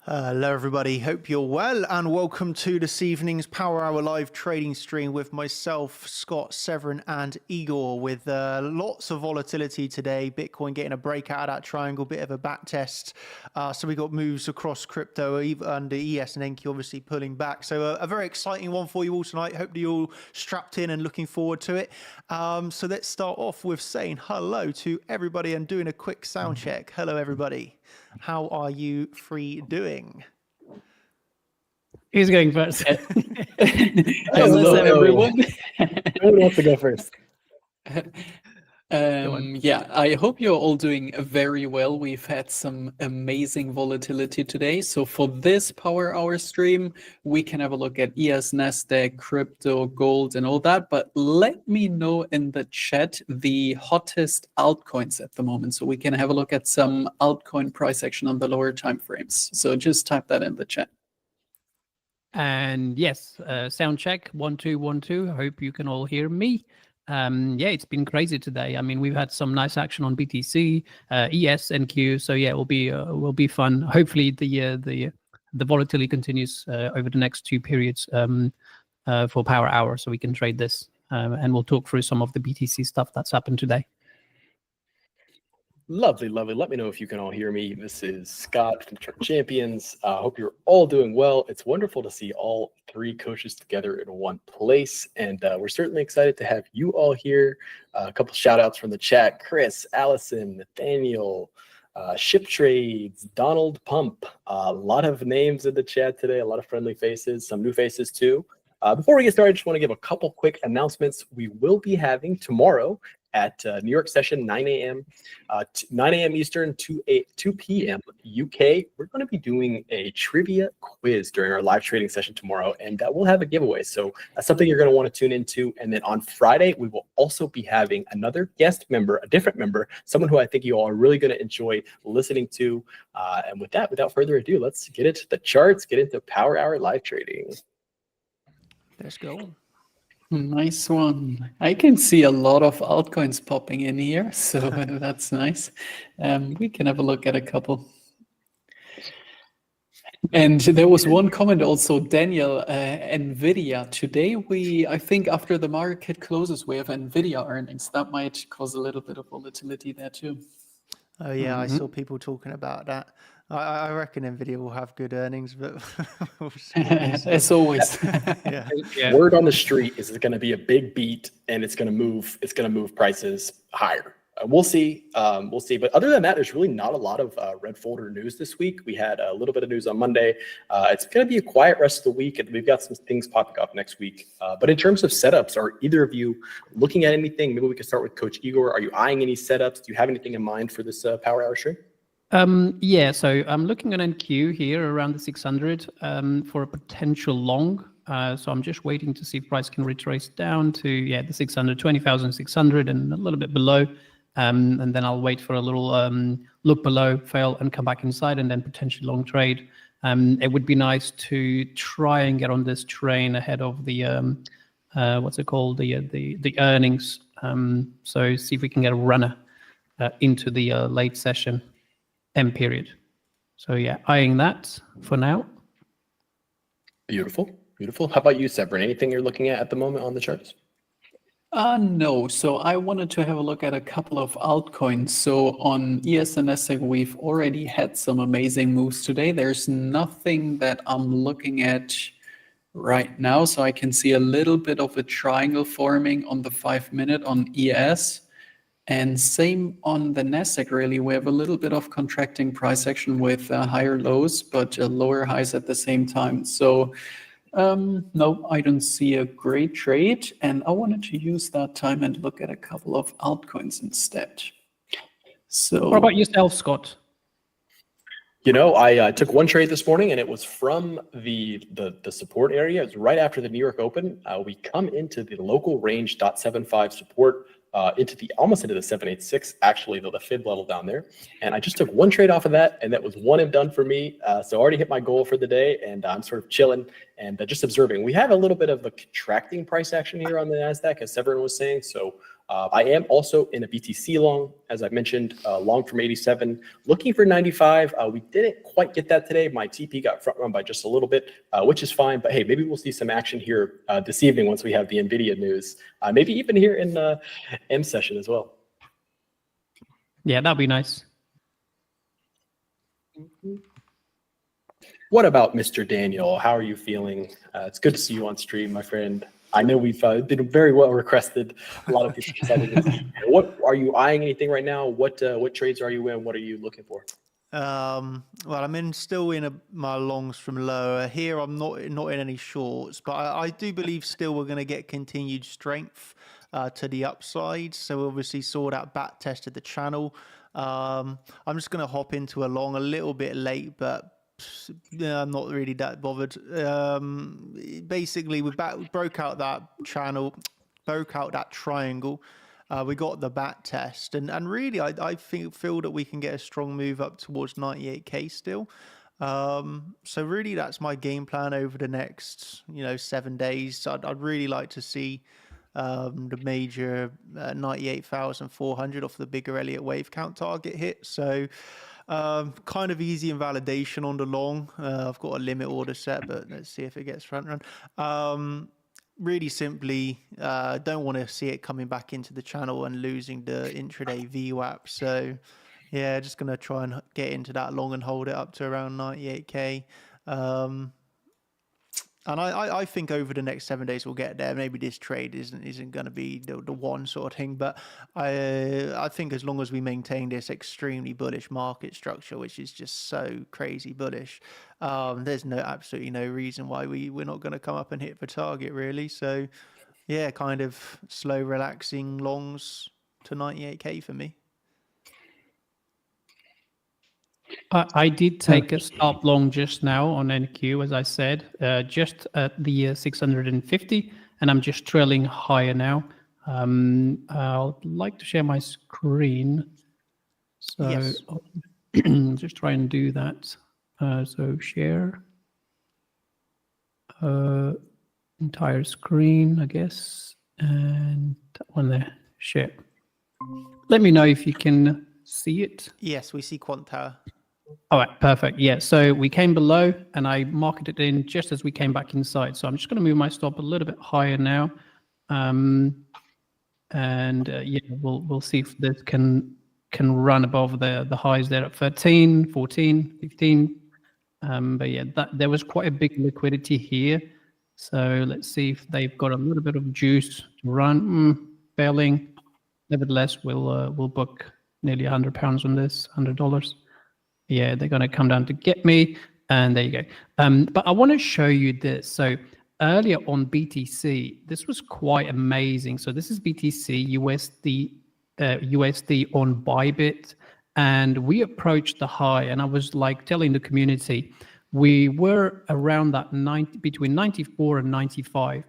Hello everybody, hope you're well and welcome to this evening's Power Hour live trading stream with myself, Scott, Severin and Igor, with lots of volatility today. Bitcoin getting a breakout of that triangle, bit of a back test. So we got moves across crypto and the ES and NQ obviously pulling back. So a very exciting one for you all tonight. Hope you're all strapped in and looking forward to it. So let's start off with saying hello to everybody and doing a quick sound check. Hello everybody. How are you three doing? Who's going first? Hello, everyone. Who wants to go first? Yeah, I hope you're all doing very well. We've had some amazing volatility today. So for this Power Hour stream, we can have a look at ES, NASDAQ, crypto, gold, and all that. But let me know in the chat the hottest altcoins at the moment, so we can have a look at some altcoin price action on the lower time frames. So just type that in the chat. And yes, sound check 1 2 1 2. I hope you can all hear me. Yeah, it's been crazy today. I mean, we've had some nice action on BTC, ES, NQ. So yeah, it will be fun. Hopefully, the volatility continues over the next two periods for Power Hour, so we can trade this, and we'll talk through some of the BTC stuff that's happened today. Lovely, lovely. Let me know if you can all hear me. This is Scott from Chart Champions. Hope you're all doing well. It's wonderful to see all three coaches together in one place. And we're certainly excited to have you all here. A couple shout outs from the chat. Chris, Allison, Nathaniel, Ship Trades, Donald Pump. A lot of names in the chat today, a lot of friendly faces, some new faces too. Before we get started, I just want to give a couple quick announcements. We will be having tomorrow at New York session, 9 a.m. Eastern, 2 p.m. UK. We're going to be doing a trivia quiz during our live trading session tomorrow, and we'll have a giveaway. So that's something you're going to want to tune into. And then on Friday, we will also be having another guest member, a different member, someone who I think you all are really going to enjoy listening to. And with that, without further ado, let's get into the charts, get into Power Hour live trading. Let's go. Nice one. I can see a lot of altcoins popping in here, so that's nice. We can have a look at a couple. And there was one comment also, Daniel, NVIDIA. Today, I think after the market closes, we have NVIDIA earnings. That might cause a little bit of volatility there too. Oh yeah, I saw people talking about that. I reckon NVIDIA will have good earnings, but we'll see. As always. Yeah. Yeah. Word on the street is it's going to be a big beat, and it's going to move prices higher. We'll see. But other than that, there's really not a lot of red folder news this week. We had a little bit of news on Monday. It's going to be a quiet rest of the week, and we've got some things popping up next week. But in terms of setups, are either of you looking at anything? Maybe we can start with Coach Igor. Are you eyeing any setups? Do you have anything in mind for this Power Hour stream? Yeah, so I'm looking at NQ here around the 600 for a potential long. So I'm just waiting to see if price can retrace down to the 600, 20,600 and a little bit below. And then I'll wait for a little look below, fail, and come back inside, and then potentially long trade. It would be nice to try and get on this train ahead of the what's it called, the earnings. So see if we can get a runner into the late session M period. So yeah, eyeing that for now. Beautiful, beautiful. How about you, Severin? Anything you're looking at the moment on the charts? No. So I wanted to have a look at a couple of altcoins. So on ES and NASDAQ, we've already had some amazing moves today. There's nothing that I'm looking at right now. So I can see a little bit of a triangle forming on the 5-minute on ES. And same on the NASDAQ, really. We have a little bit of contracting price action with higher lows, but lower highs at the same time. So no, I don't see a great trade. And I wanted to use that time and look at a couple of altcoins instead. So What about yourself, Scott? You know, I took one trade this morning, and it was from the support area. It was right after the New York Open. We come into the local range .75 support. Almost into the 786, actually, though, the fib level down there. And I just took one trade off of that, and that was one and done for me. So I already hit my goal for the day, and I'm sort of chilling and just observing. We have a little bit of a contracting price action here on the NASDAQ, as Severin was saying. So I am also in a BTC long, as I mentioned, long from 87, looking for 95. We didn't quite get that today. My TP got front run by just a little bit, which is fine. But hey, maybe we'll see some action here this evening once we have the NVIDIA news. Maybe even here in the M session as well. Yeah, that'd be nice. What about Mr. Daniel? How are you feeling? It's good to see you on stream, my friend. I know we've been very well requested. A lot of people excited to see. What are you eyeing anything right now? What trades are you in? What are you looking for? Well, I'm still in my longs from lower. Here I'm not in any shorts, but I do believe still we're going to get continued strength to the upside. So we obviously saw that back test of the channel. I'm just going to hop into a long a little bit late, but I'm not really that bothered. Basically, we broke out that channel, broke out that triangle. We got the back test, and really, I feel that we can get a strong move up towards 98k still. So really, that's my game plan over the next 7 days. I'd really like to see the major 98,400 off the bigger Elliott wave count target hit. So kind of easy invalidation on the long. I've got a limit order set, but let's see if it gets front run. Really simply, don't want to see it coming back into the channel and losing the intraday VWAP. So yeah, just going to try and get into that long and hold it up to around 98k. And I think over the next 7 days we'll get there. Maybe this trade isn't going to be the one sort of thing, but I think as long as we maintain this extremely bullish market structure, which is just so crazy bullish, there's absolutely no reason why we're not going to come up and hit the target really. So yeah, kind of slow, relaxing longs to 98k for me. I did take a stop long just now on NQ, as I said, just at the 650, and I'm just trailing higher now. I'd like to share my screen. So Yes. I'll just try and do that. So share entire screen, I guess, and that one there, share. Let me know if you can see it. Yes, we see Quant Tower. All right, perfect. Yeah, so we came below and I marked it in just as we came back inside. So I'm just going to move my stop a little bit higher now. Yeah, we'll see if this can run above the highs there at 13, 14, 15. But yeah, there was quite a big liquidity here. So let's see if they've got a little bit of juice to run. Failing. Nevertheless, we'll book nearly £100 on this, $100. Yeah, they're going to come down to get me, and there you go. But I want to show you this. So earlier on BTC, this was quite amazing. So this is BTC USD on Bybit, and we approached the high, and I was like telling the community, we were around that between 94 and 95.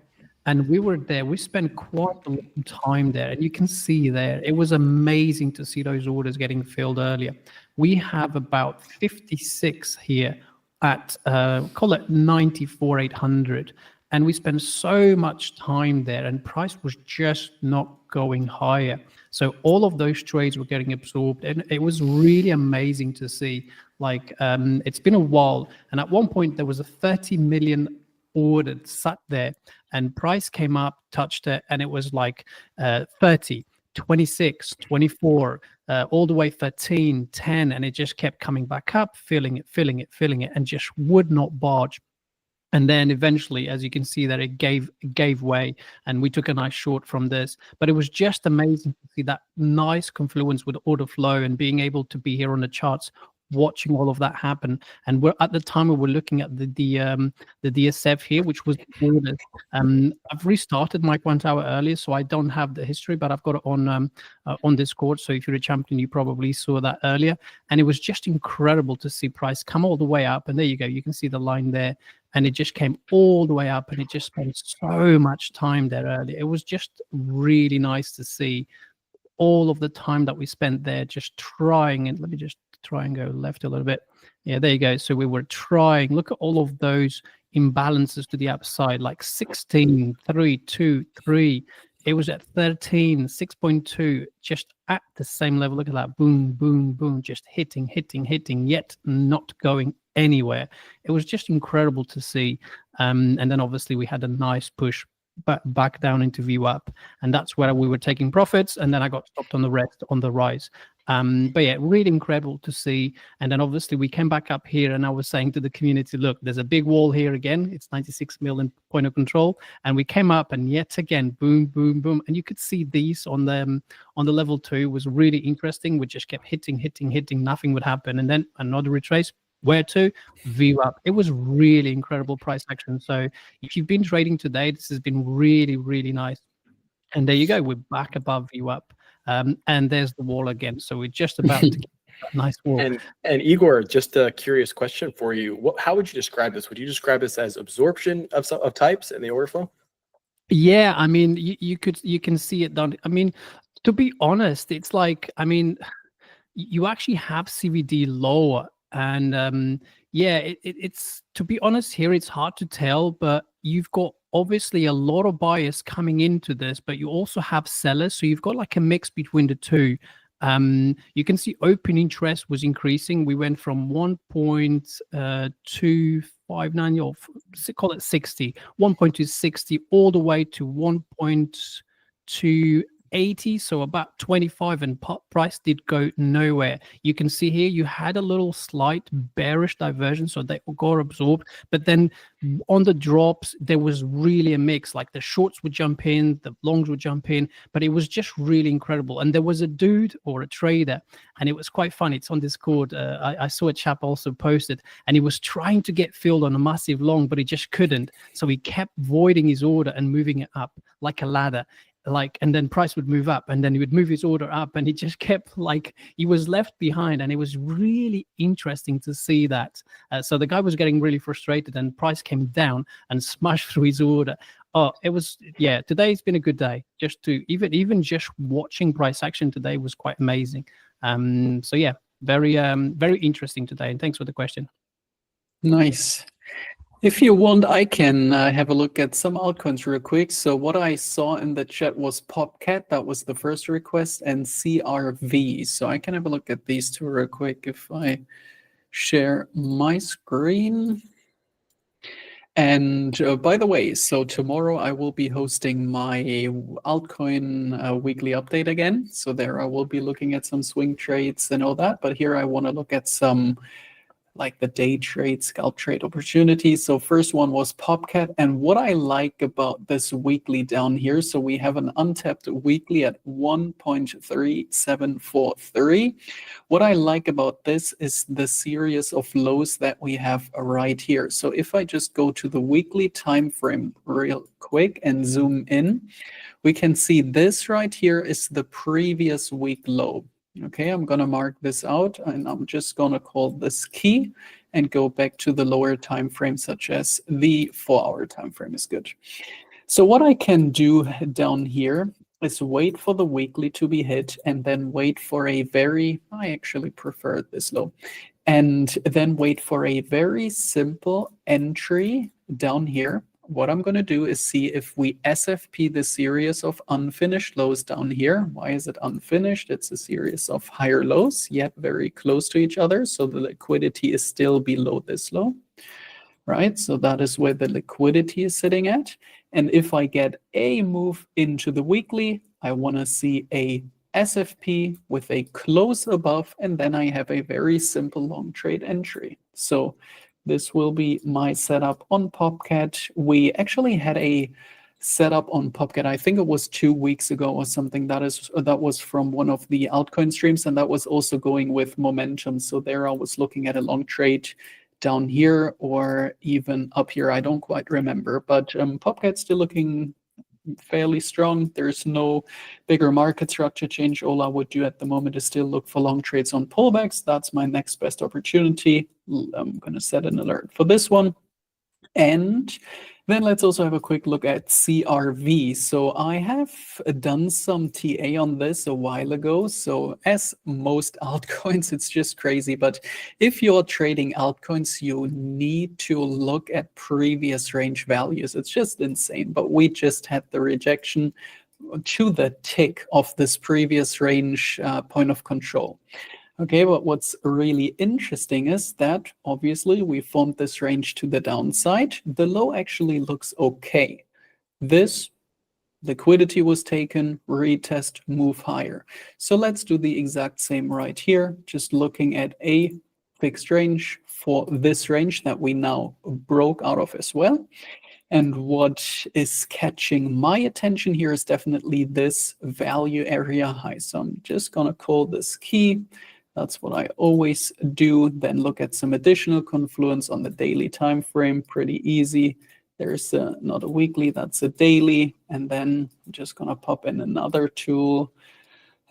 And we were there. We spent quite a long time there. And you can see there, it was amazing to see those orders getting filled earlier. We have about 56 here at, call it 94,800. And we spent so much time there and price was just not going higher. So all of those trades were getting absorbed. And it was really amazing to see. Like, it's been a while. And at one point, there was a 30 million ordered, sat there, and price came up, touched it, and it was like 30, 26, 24, all the way 13, 10, and it just kept coming back up, filling it, and just would not budge. And then eventually, as you can see, that it gave way, and we took a nice short from this. But it was just amazing to see that nice confluence with order flow and being able to be here on the charts, watching all of that happen. And we're at the time we were looking at the DSF here, which was ordered. I've restarted my Quant Tower earlier, so I don't have the history, but I've got it on Discord. So if you're a champion, you probably saw that earlier. And it was just incredible to see price come all the way up. And there you go. You can see the line there. And it just came all the way up, and it just spent so much time there earlier. It was just really nice to see all of the time that we spent there just trying. And let me just try and go left a little bit. Yeah, there you go. So we were trying. Look at all of those imbalances to the upside, like 16, 3, 2, 3. it was at 13, 6.2, just at the same level. Look at that, boom, boom, boom, just hitting, yet not going anywhere. It was just incredible to see. And then obviously we had a nice push back down into VWAP, and that's where we were taking profits, and then I got stopped on the rest on the rise. But yeah, really incredible to see. And then obviously we came back up here, and I was saying to the community, look, there's a big wall here again. It's 96 million point of control, and we came up, and yet again, boom, boom, boom, and you could see these on the level 2 was really interesting. We just kept hitting, nothing would happen, and then another retrace. Where to? VWAP. It was really incredible price action. So if you've been trading today, this has been really, really nice. And there you go. We're back above VWAP. And there's the wall again. So we're just about to get that nice wall. And Igor, just a curious question for you. How would you describe this? Would you describe this as absorption of types in the order flow? Yeah, I mean, you can see it done. I mean, to be honest, it's like, I mean, you actually have CVD lower. And yeah, it's, to be honest here, it's hard to tell, but you've got obviously a lot of buyers coming into this, but you also have sellers. So you've got like a mix between the two. You can see open interest was increasing. We went from 1.259 or call it 60, 1.260 all the way to 1.280, so about 25, and price did go nowhere. You can see here you had a little slight bearish diversion, so they got absorbed, but then on the drops there was really a mix. Like the shorts would jump in, the longs would jump in, but it was just really incredible. And there was a dude or a trader, and it was quite funny. It's on Discord. I saw a chap also posted, and he was trying to get filled on a massive long, but he just couldn't, so he kept voiding his order and moving it up like a ladder. And then price would move up, and then he would move his order up, and he just kept, like, he was left behind. And it was really interesting to see that. So the guy was getting really frustrated, and price came down and smashed through his order. Oh, it was, yeah, today's been a good day. Just to even just watching price action today was quite amazing. So yeah, very interesting today. And thanks for the question. Nice. If you want, I can have a look at some altcoins real quick. So what I saw in the chat was PopCat. That was the first request, and CRV. So I can have a look at these two real quick if I share my screen. And by the way, so tomorrow I will be hosting my altcoin weekly update again. So there I will be looking at some swing trades and all that. But here I want to look at some like the day trade, scalp trade opportunities. So first one was PopCat. And what I like about this weekly down here, so we have an untapped weekly at 1.3743. What I like about this is the series of lows that we have right here. So if I just go to the weekly time frame real quick and zoom in, we can see this right here is the previous week low. Okay, I'm going to mark this out, and I'm just going to call this key and go back to the lower time frame, such as the 4-hour time frame is good. So what I can do down here is wait for the weekly to be hit, and then wait for a very, I actually prefer this low, and then wait for a very simple entry down here. What I'm going to do is see if we SFP the series of unfinished lows down here. Why is it unfinished? It's a series of higher lows, yet very close to each other. So the liquidity is still below this low, right? So that is where the liquidity is sitting at. And if I get a move into the weekly, I want to see a SFP with a close above, and then I have a very simple long trade entry. So this will be my setup on PopCat. We actually had a setup on PopCat, I think it was 2 weeks ago or something. That was from one of the altcoin streams, and that was also going with momentum. So there I was looking at a long trade down here or even up here. I don't quite remember, but PopCat's still looking fairly strong. There's no bigger market structure change. All I would do at the moment is still look for long trades on pullbacks. That's my next best opportunity. I'm going to set an alert for this one. And then let's also have a quick look at CRV. So I have done some TA on this a while ago. So as most altcoins, it's just crazy. But if you're trading altcoins, you need to look at previous range values. It's just insane. But we just had the rejection to the tick of this previous range point of control. Okay, but what's really interesting is that obviously we formed this range to the downside. The low actually looks okay. This liquidity was taken, retest, move higher. So let's do the exact same right here, just looking at a fixed range for this range that we now broke out of as well. And what is catching my attention here is definitely this value area high. So I'm just going to call this key. That's what I always do. Then look at some additional confluence on the daily time frame. Pretty easy. There's not a weekly, that's a daily. And then I'm just going to pop in another tool.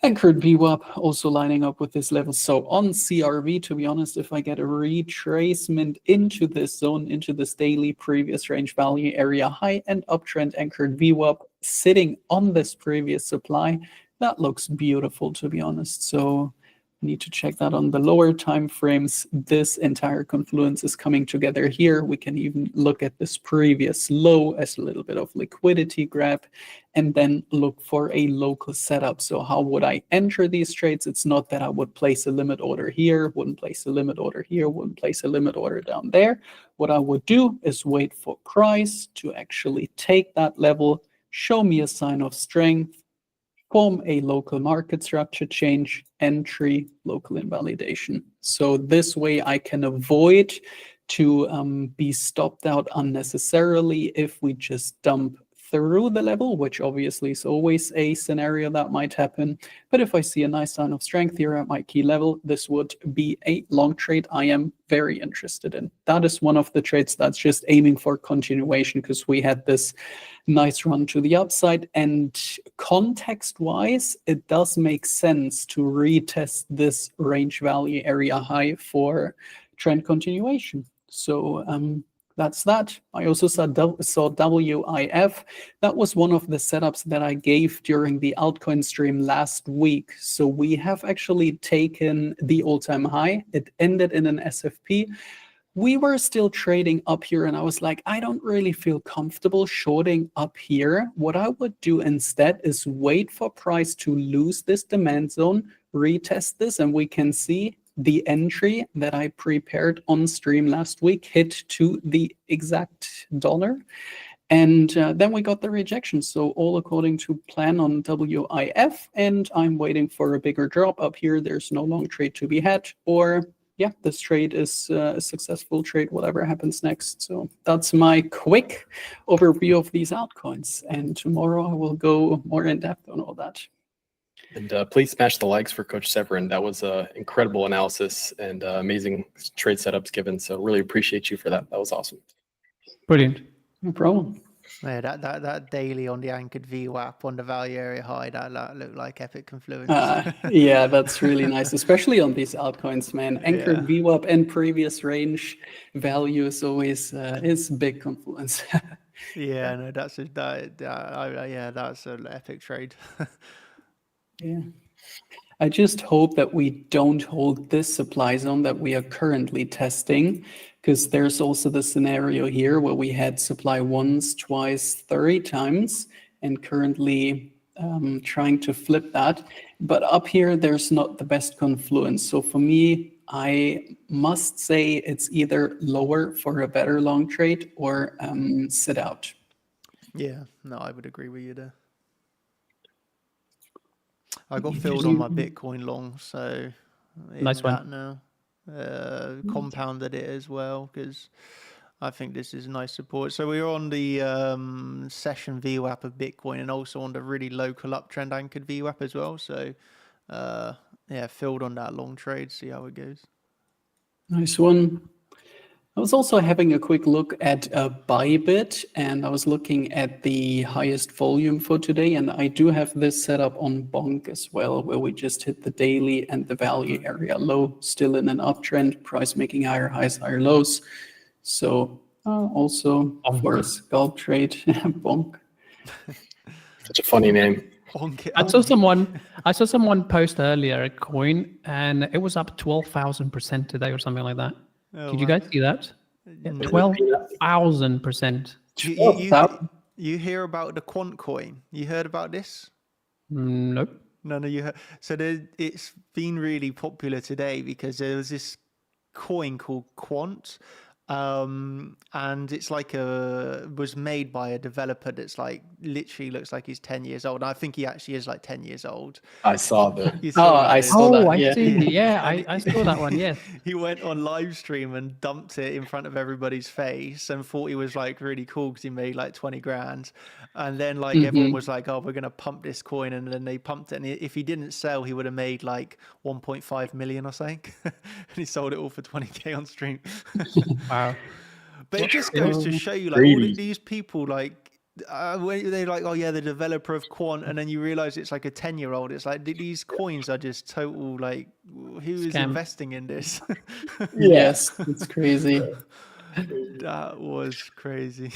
Anchored VWAP also lining up with this level. So on CRV, to be honest, if I get a retracement into this zone, into this daily previous range value area high and uptrend anchored VWAP sitting on this previous supply, that looks beautiful, to be honest. So I need to check that on the lower time frames. This entire confluence is coming together here. We can even look at this previous low as a little bit of liquidity grab and then look for a local setup. So how would I enter these trades? It's not that I would place a limit order here, wouldn't place a limit order here, wouldn't place a limit order down there. What I would do is wait for price to actually take that level, show me a sign of strength, form a local market structure change, entry, local invalidation. So this way I can avoid to be stopped out unnecessarily if we just dump through the level, which obviously is always a scenario that might happen. But if I see a nice sign of strength here at my key level, this would be a long trade I am very interested in. That is one of the trades that's just aiming for continuation because we had this nice run to the upside. And context-wise, it does make sense to retest this range value area high for trend continuation. So that's that. I also saw WIF. That was one of the setups that I gave during the altcoin stream last week. So we have actually taken the all-time high. It ended in an SFP. We were still trading up here, and I was like, I don't really feel comfortable shorting up here. What I would do instead is wait for price to lose this demand zone, retest this, and we can see the entry that I prepared on stream last week hit to the exact dollar. And then we got the rejection. So all according to plan on WIF, and I'm waiting for a bigger drop up here. There's no long trade to be had, or yeah, this trade is a successful trade, whatever happens next. So that's my quick overview of these altcoins. And tomorrow I will go more in depth on all that. And please smash the likes for Coach Severin. That was incredible analysis and amazing trade setups given. So really appreciate you for that. That was awesome. Brilliant. No problem. Yeah, that daily on the anchored VWAP on the value area high, that looked like epic confluence. Yeah, that's really nice, especially on these altcoins, man. Anchored Yeah. VWAP and previous range value is always is big confluence. Yeah, no, that's an epic trade. Yeah. I just hope that we don't hold this supply zone that we are currently testing, because there's also the scenario here where we had supply once, twice, 30 times, and currently trying to flip that. But up here, there's not the best confluence. So for me, I must say it's either lower for a better long trade or sit out. Yeah, no, I would agree with you there. I got filled on my Bitcoin long, so Nice one. that now. Compounded it as well because I think this is nice support. So we're on the session VWAP of Bitcoin and also on the really local uptrend anchored VWAP as well. So yeah, filled on that long trade. See how it goes. Nice one. I was also having a quick look at Bybit, and I was looking at the highest volume for today, and I do have this set up on Bonk as well, where we just hit the daily and the value area low, still in an uptrend, price making higher highs, higher lows. So also for a scalp trade, Bonk. Such a funny name. I saw someone post earlier a coin, and it was up 12,000% today or something like that. Oh, Did you guys see that? Yeah, No. 12,000%. You hear about the quant coin? You heard about this? Nope. None of you heard. So it's been really popular today because there was this coin called Quant, and it's like was made by a developer that's like literally looks like he's 10 years old. And I think he actually is like 10 years old. I saw the. You saw that, I didn't saw you? that. I Yeah. see. Yeah, And I saw that one. Yes. he went on live stream and dumped it in front of everybody's face and thought he was like really cool because he made like 20 grand. And then like everyone was like, oh, we're going to pump this coin. And then they pumped it. And if he didn't sell, he would have made like 1.5 million or something. And he sold it all for 20K on stream. Wow. But it just goes to show you, like, Greedy. all these people, like, when they're like, oh yeah, the developer of Quant, and then you realize it's like a 10-year-old. It's like these coins are just total, like, who is Scam. investing in this? Yes, it's crazy. That was crazy.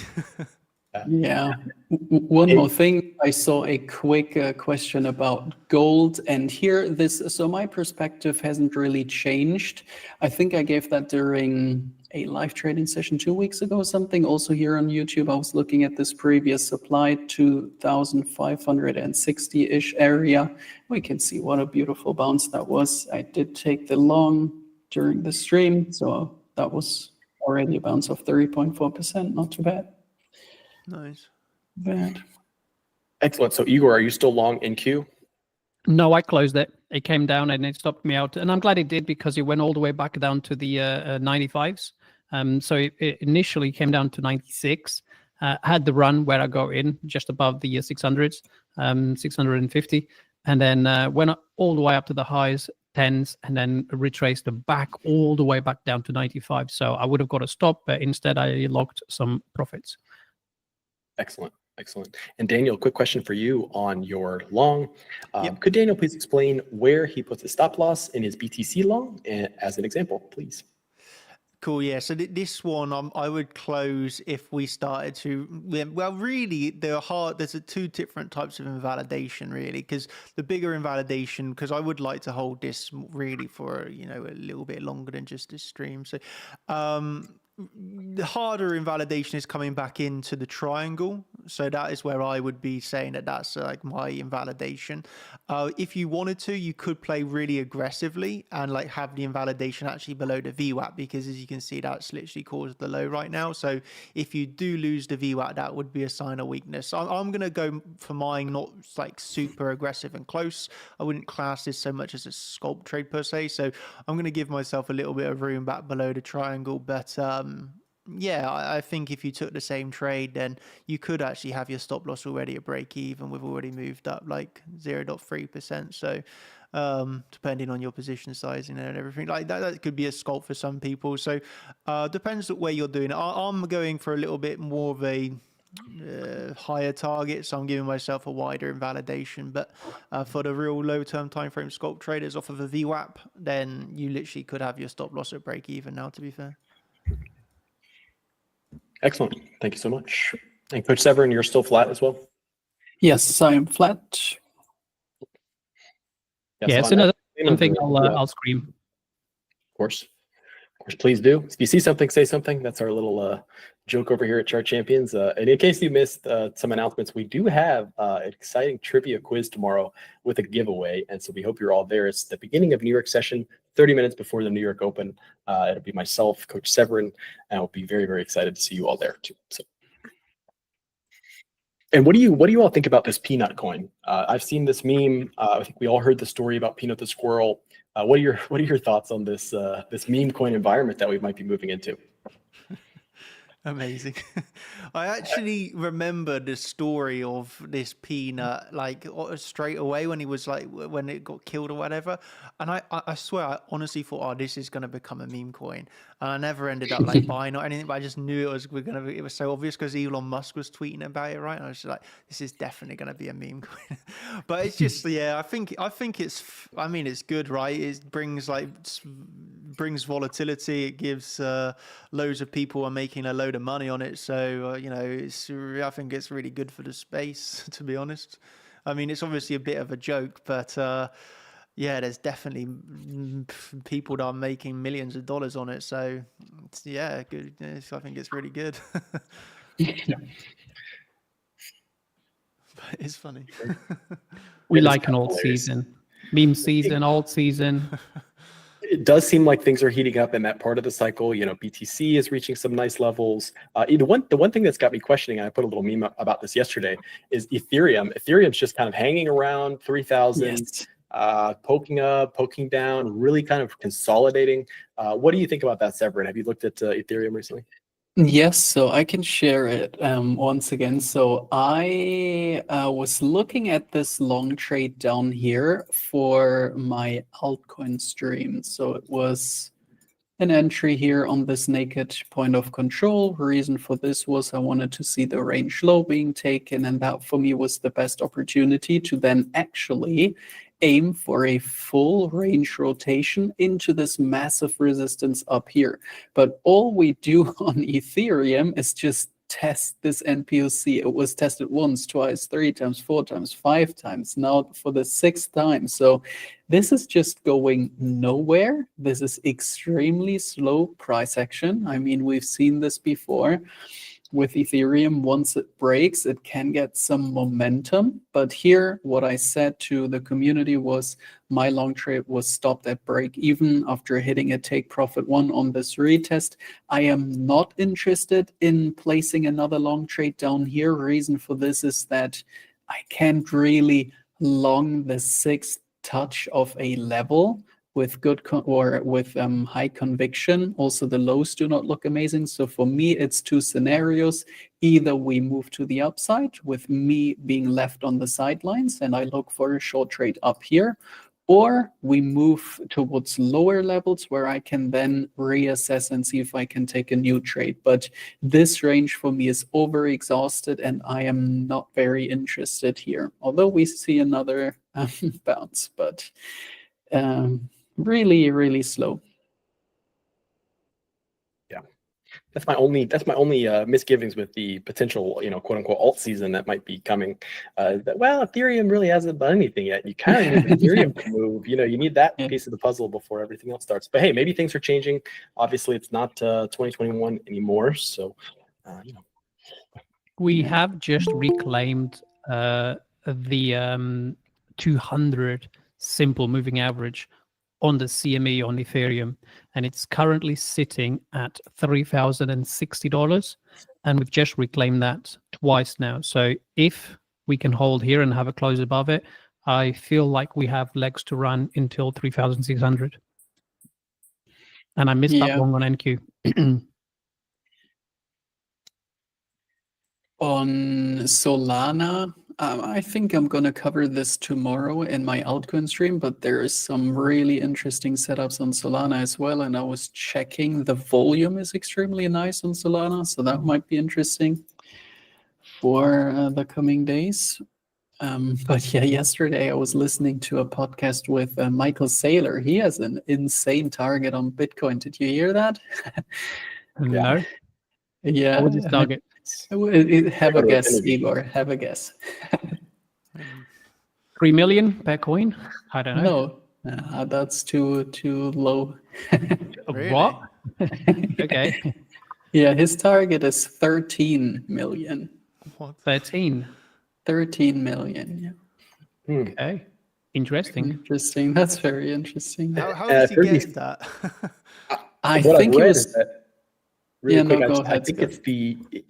Yeah. One more thing. I saw a quick question about gold, and here so my perspective hasn't really changed. I think I gave that during a live trading session 2 weeks ago or something. Also here on YouTube, I was looking at this previous supply 2,560-ish area. We can see what a beautiful bounce that was. I did take the long during the stream, so that was already a bounce of 30.4%. Not too bad. Nice. Bad. Excellent. So Igor, are you still long in Q? No, I closed it. It came down and it stopped me out. And I'm glad it did because it went all the way back down to the 95s. So it initially came down to 96, had the run where I go in just above the 600s, 650, and then went up all the way up to the highs, 10s, and then retraced back all the way back down to 95. So I would have got a stop, but instead I locked some profits. Excellent. Excellent. And Daniel, quick question for you on your long. Yep. Could Daniel please explain where he puts his stop loss in his BTC long as an example, please? Cool, yeah. So this one, I would close if we started to. Well, really, there's two different types of invalidation, really, because the bigger invalidation, because I would like to hold this really for a little bit longer than just this stream. So, the harder invalidation is coming back into the triangle. So that is where I would be saying that's like my invalidation. If you wanted to, you could play really aggressively and like have the invalidation actually below the VWAP, because as you can see, that's literally caused the low right now. So if you do lose the VWAP, that would be a sign of weakness. I'm going to go for mine, not like super aggressive and close. I wouldn't class this so much as a scalp trade per se. So I'm going to give myself a little bit of room back below the triangle. But yeah, I think if you took the same trade, then you could actually have your stop loss already at break even. We've already moved up like 0.3%. So depending on your position sizing and everything like that could be a scalp for some people. So depends on where you're doing it. I'm going for a little bit more of a higher target, so I'm giving myself a wider invalidation. But for the real low term time frame scalp traders off of a VWAP, then you literally could have your stop loss at break even now, to be fair. Excellent. Thank you so much. And Coach Severin, you're still flat as well? Yes, I am flat. Yeah, it's another something I'll scream. Of course, please do. If you see something, say something. That's our little joke over here at Chart Champions. And in case you missed some announcements, we do have an exciting trivia quiz tomorrow with a giveaway. And so we hope you're all there. It's the beginning of New York session, 30 minutes before the New York Open. It'll be myself, Coach Severin, and I'll be very, very excited to see you all there too. So. And what do you all think about this peanut coin? I've seen this meme. I think we all heard the story about Peanut the squirrel. What are your thoughts on this this meme coin environment that we might be moving into? Amazing. I actually remember the story of this peanut like straight away when he was like when it got killed or whatever, and I swear I honestly thought, oh, this is going to become a meme coin, and I never ended up like buying or anything, but I just knew it was so obvious because Elon Musk was tweeting about it, right? And I was just like, this is definitely going to be a meme coin. But it's just I think it's good, right? It brings volatility. It gives loads of people are making a load of money on it, so I think it's really good for the space, to be honest. I mean, it's obviously a bit of a joke, but yeah, there's definitely people that are making millions of dollars on it, so yeah, good. I think it's really good. It's funny. We It is like an kinda alt hilarious. season, meme season, alt season. It does seem like things are heating up in that part of the cycle. BTC is reaching some nice levels. The one thing that's got me questioning, and I put a little meme about this yesterday, is Ethereum. Ethereum's just kind of hanging around 3,000, Yes. poking up, poking down, really kind of consolidating. What do you think about that, Severin? Have you looked at Ethereum recently? Yes, so I can share it once again. So I was looking at this long trade down here for my altcoin stream. So it was an entry here on this naked point of control. Reason for this was I wanted to see the range low being taken, and that for me was the best opportunity to then actually aim for a full range rotation into this massive resistance up here. But all we do on Ethereum is just test this NPOC. It was tested once, twice, 3 times, 4 times, 5 times, now for the 6th time. So this is just going nowhere. This is extremely slow price action. I mean, we've seen this before with Ethereum. Once it breaks, it can get some momentum. But here, what I said to the community was my long trade was stopped at break even after hitting a take profit 1 on this retest. I am not interested in placing another long trade down here. Reason for this is that I can't really long the 6th touch of a level with good high conviction. Also, the lows do not look amazing. So for me, it's 2 scenarios. Either we move to the upside with me being left on the sidelines and I look for a short trade up here, or we move towards lower levels where I can then reassess and see if I can take a new trade. But this range for me is over-exhausted and I am not very interested here. Although we see another bounce, but really, really slow. Yeah, that's my only misgivings with the potential, quote unquote alt season that might be coming. Ethereum really hasn't done anything yet. You kind of need Ethereum to move. You need that piece of the puzzle before everything else starts. But hey, maybe things are changing. Obviously, it's not 2021 anymore. So, We have just reclaimed the 200 simple moving average on the CME on Ethereum, and it's currently sitting at $3,060, and we've just reclaimed that twice now. So if we can hold here and have a close above it, I feel like we have legs to run until 3,600. And I missed that long on NQ. On Solana, I think I'm going to cover this tomorrow in my altcoin stream, but there is some really interesting setups on Solana as well. And I was checking, the volume is extremely nice on Solana, so that might be interesting for the coming days. But yeah, yesterday I was listening to a podcast with Michael Saylor. He has an insane target on Bitcoin. Did you hear that? No. Yeah. What was his target? Have a guess, Igor. Have a guess. 3 million per coin? I don't know. No, that's too low. Really? What? Okay. Yeah, his target is 13 million. What? 13. 13 million. Yeah. Okay. Interesting. Interesting. That's very interesting. How does he get that? I what think I've he read was. is that. Really quick, go I ahead, think Scott.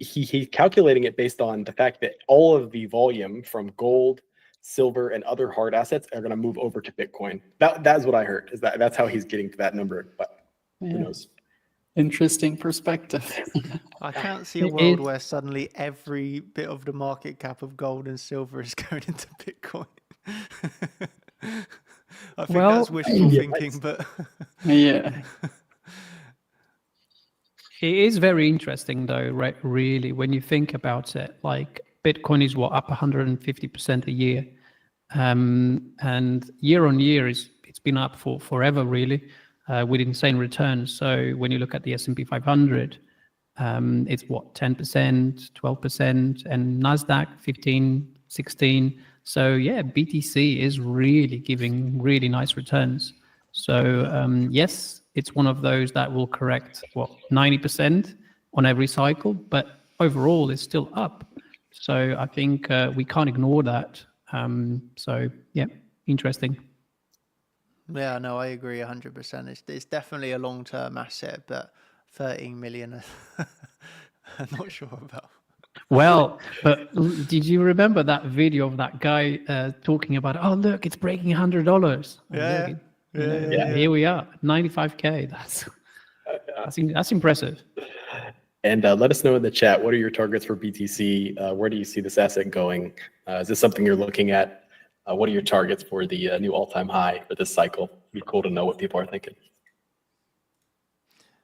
it's he's calculating it based on the fact that all of the volume from gold, silver, and other hard assets are going to move over to Bitcoin. That's what I heard. Is that's how he's getting to that number? But who knows? Interesting perspective. I can't see a world where suddenly every bit of the market cap of gold and silver is going into Bitcoin. I think that's wishful thinking, but Yeah. It is very interesting, though, right? Really, when you think about it, like Bitcoin is up 150% a year, and year on year it's been up for forever, really, with insane returns. So when you look at the S&P 500, it's 10%, 12%, and Nasdaq 15, 16. So yeah, BTC is really giving really nice returns. So yes, it's one of those that will correct 90% on every cycle, but overall it's still up. So I think we can't ignore that. So yeah, interesting. Yeah, no, I agree 100%. It's definitely a long-term asset, but 13 million, I'm not sure about. Well, but did you remember that video of that guy talking about, oh, look, it's breaking $100? Yeah, Yeah, here we are, 95K. That's impressive. And let us know in the chat, what are your targets for BTC? Where do you see this asset going? Is this something you're looking at? What are your targets for the new all-time high for this cycle? It'd be cool to know what people are thinking.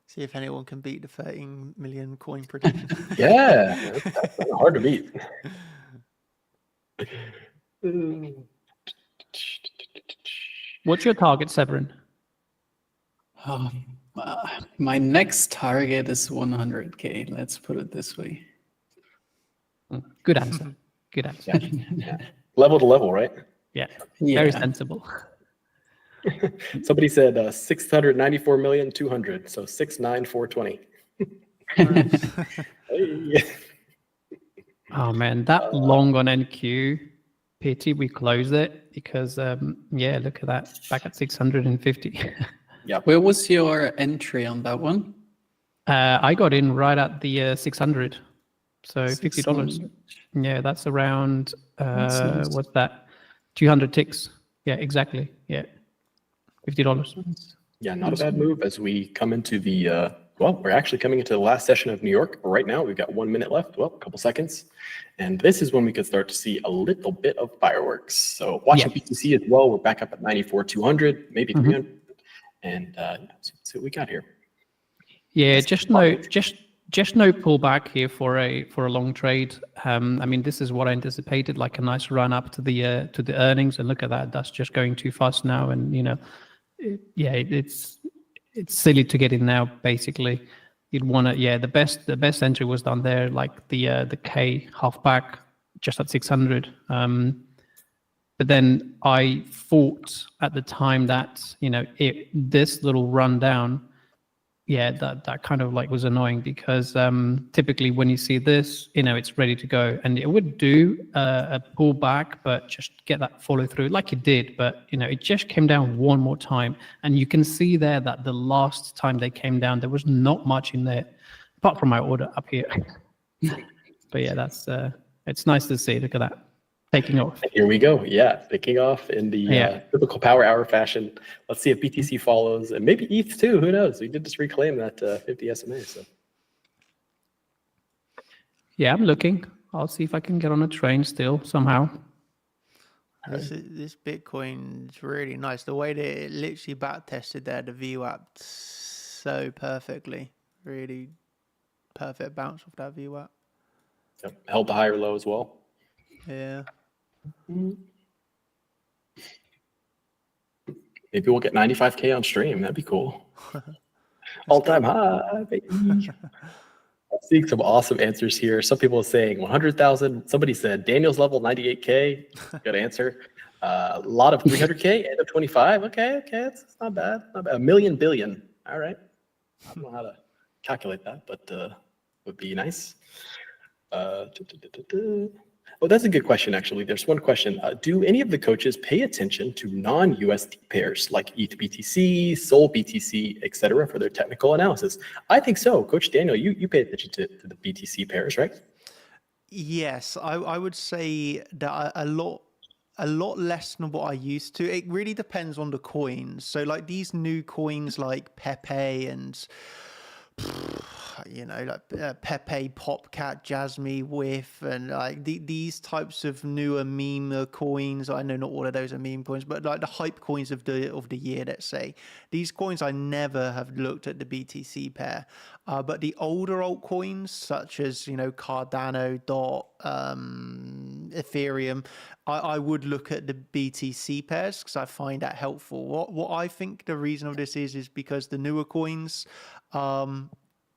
See if anyone can beat the 13 million coin prediction. Yeah, that's hard to beat. What's your target, Severin? My next target is 100K. Let's put it this way. Good answer. Good answer. Yeah. Level to level, right? Yeah, Yeah. very sensible. Somebody said 694,200,000, so 69420. Hey. Oh man, that long on NQ, pity we closed it because yeah, look at that, back at 650. Yeah. Where was your entry on that one? I got in right at the 600, so $50. 600. Yeah, that's around nice. what's that? 200 ticks. Yeah, exactly. Yeah, $50. Yeah, not a bad move as we come into the, well, we're actually coming into the last session of New York. Right now, we've got 1 minute left, well, a couple seconds. And this is when we could start to see a little bit of fireworks. So watching BTC as well, we're back up at 94,200, maybe 300. And see what we got here. Yeah, just no pullback here for a long trade. I mean, this is what I anticipated, like a nice run up to the earnings, and look at that, that's just going too fast now. And you know, it's silly to get in now. Basically, you'd want to, the best entry was done there, like the K half back just at 600. But then I thought at the time that, you know, this little rundown, that kind of like was annoying because typically when you see this, you know, it's ready to go, and it would do a pullback, but just get that follow through like it did. But, you know, it just came down one more time. And you can see there that the last time they came down, there was not much in there apart from my order up here. But yeah, that's it's nice to see. Look at that. Taking off. Here we go. Yeah, picking off in the typical power hour fashion. Let's see if BTC follows, and maybe ETH too. Who knows? We did just reclaim that 50 SMA. So yeah, I'm looking. I'll see if I can get on a train still somehow. This Bitcoin is really nice. The way that it literally back tested there, the VWAP so perfectly. Really perfect bounce off that VWAP. yep. Held the higher low as well. Yeah. Maybe we'll get 95K on stream. That'd be cool. All-time high, baby. I'm seeing some awesome answers here. Some people are saying 100,000. Somebody said Daniel's level 98K. Good answer. A lot of 300K, end of 25. Okay, it's not bad. Not bad. A million billion. All right. I don't know how to calculate that, but would be nice. Oh, that's a good question, actually. There's one question. Do any of the coaches pay attention to non-USD pairs like ETH BTC, Sol BTC, etc. for their technical analysis? I think so. Coach Daniel, you pay attention to the BTC pairs, right? Yes, I would say that a lot less than what I used to. It really depends on the coins. So like these new coins like Pepe and you know, like Pepe, Popcat, Jasmy, Whiff, and like these types of newer meme coins. I know not all of those are meme coins, but like the hype coins of the year, let's say. These coins, I never have looked at the BTC pair, but the older altcoins such as, you know, Cardano, DOT, Ethereum, I would look at the BTC pairs because I find that helpful. What I think the reason of this is because the newer coins,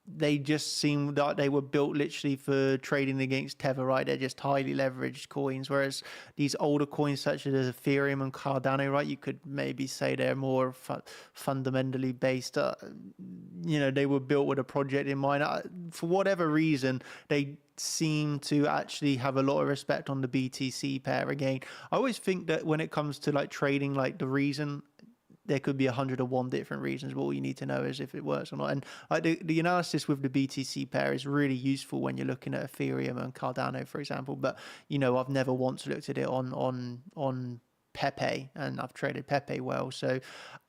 they just seem that they were built literally for trading against Tether, right? They're just highly leveraged coins, whereas these older coins such as Ethereum and Cardano, right, you could maybe say they're more fundamentally based. They were built with a project in mind. For whatever reason, they seem to actually have a lot of respect on the BTC pair. Again, I always think that when it comes to like trading, like the reason, there could be 101 different reasons, but all you need to know is if it works or not. And the analysis with the BTC pair is really useful when you're looking at Ethereum and Cardano, for example. But I've never once looked at it on Pepe, and I've traded Pepe well. So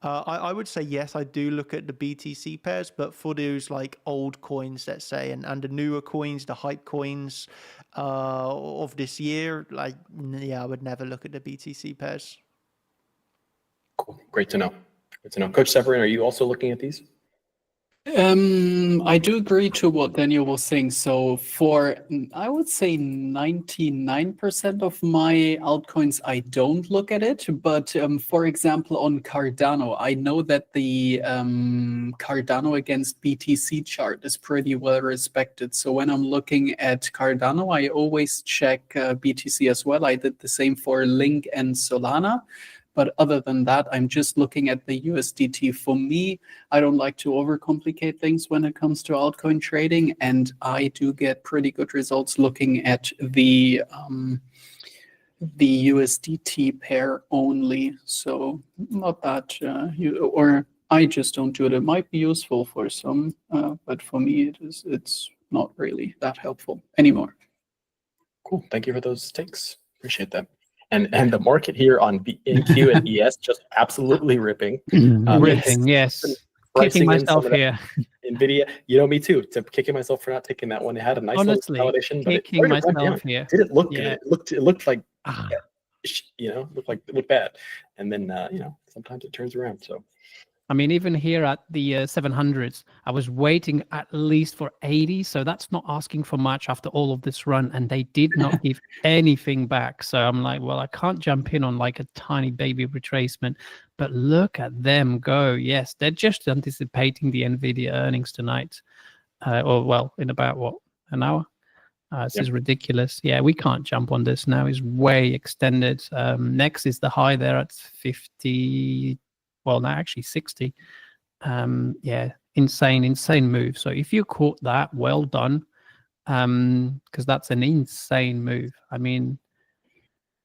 I would say yes, I do look at the BTC pairs, but for those like old coins, let's say, and the newer coins, the hype coins of this year, like I would never look at the BTC pairs. Cool. Great to know. Good to know. Coach Severin, are you also looking at these? I do agree to what Daniel was saying. So for, I would say 99% of my altcoins, I don't look at it. But for example, on Cardano, I know that the Cardano against BTC chart is pretty well respected. So when I'm looking at Cardano, I always check BTC as well. I did the same for Link and Solana. But other than that, I'm just looking at the USDT. For me, I don't like to overcomplicate things when it comes to altcoin trading, and I do get pretty good results looking at the USDT pair only. So not that I just don't do it. It might be useful for some, but for me, it's not really that helpful anymore. Cool. Thank you for those takes. Appreciate that. And the market here on NQ and ES just absolutely ripping. Ripping, yes. Kicking myself here. NVIDIA, me too. Kicking myself for not taking that one. It had a nice Honestly, little validation, but kicking myself here. Didn't look good. It looked like it looked bad. And then sometimes it turns around. So I mean, even here at the 700s, I was waiting at least for 80. So that's not asking for much after all of this run. And they did not give anything back. So I'm like, well, I can't jump in on like a tiny baby retracement. But look at them go. Yes, they're just anticipating the NVIDIA earnings tonight. In about, an hour? This is ridiculous. Yeah, we can't jump on this now. It's way extended. Next is the high there at 50. Well, now actually 60. Insane move. So if you caught that, well done. Because that's an insane move. I mean,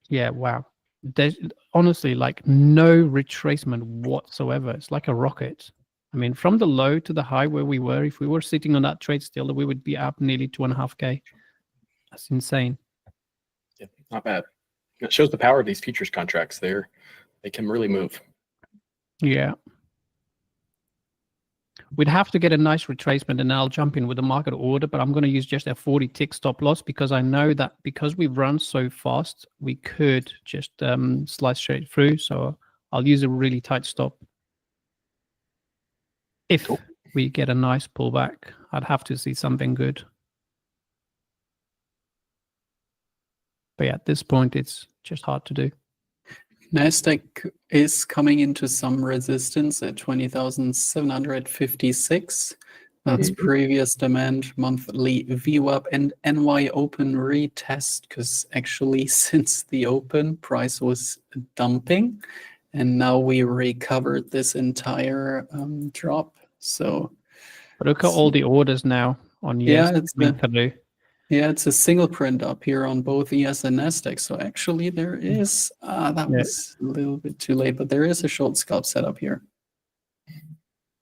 yeah, wow. There's honestly like no retracement whatsoever. It's like a rocket. I mean, from the low to the high where we were, if we were sitting on that trade still, we would be up nearly 2.5K. That's insane. Yeah, not bad. It shows the power of these futures contracts. They can really move. Yeah. We'd have to get a nice retracement and I'll jump in with a market order, but I'm going to use just a 40 tick stop loss because I know that because we've run so fast, we could just slice straight through. So I'll use a really tight stop. If we get a nice pullback, I'd have to see something good. But yeah, at this point, it's just hard to do. Nasdaq is coming into some resistance at 20,756. That's previous demand, monthly VWAP, and NY open retest, because actually since the open, price was dumping, and now we recovered this entire drop. So, but look at all the orders now on ES. It's a single print up here on both ES and Nasdaq. So actually there is, was a little bit too late, but there is a short scalp setup here.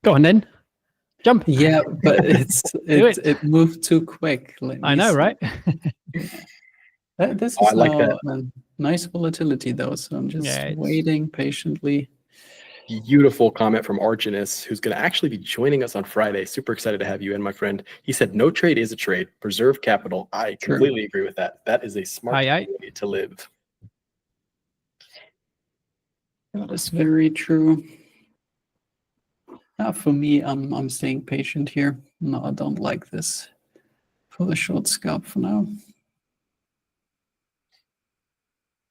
Go on then. Jump. Yeah, but it moved too quick. I know, right? This is a nice volatility though. So I'm just waiting patiently. Beautiful comment from Arginus, who's going to actually be joining us on Friday. Super excited to have you in, my friend. He said, no trade is a trade. Preserve capital. I completely agree with that. That is a smart way to live. That is very true. For me, I'm staying patient here. No, I don't like this for the short scalp for now.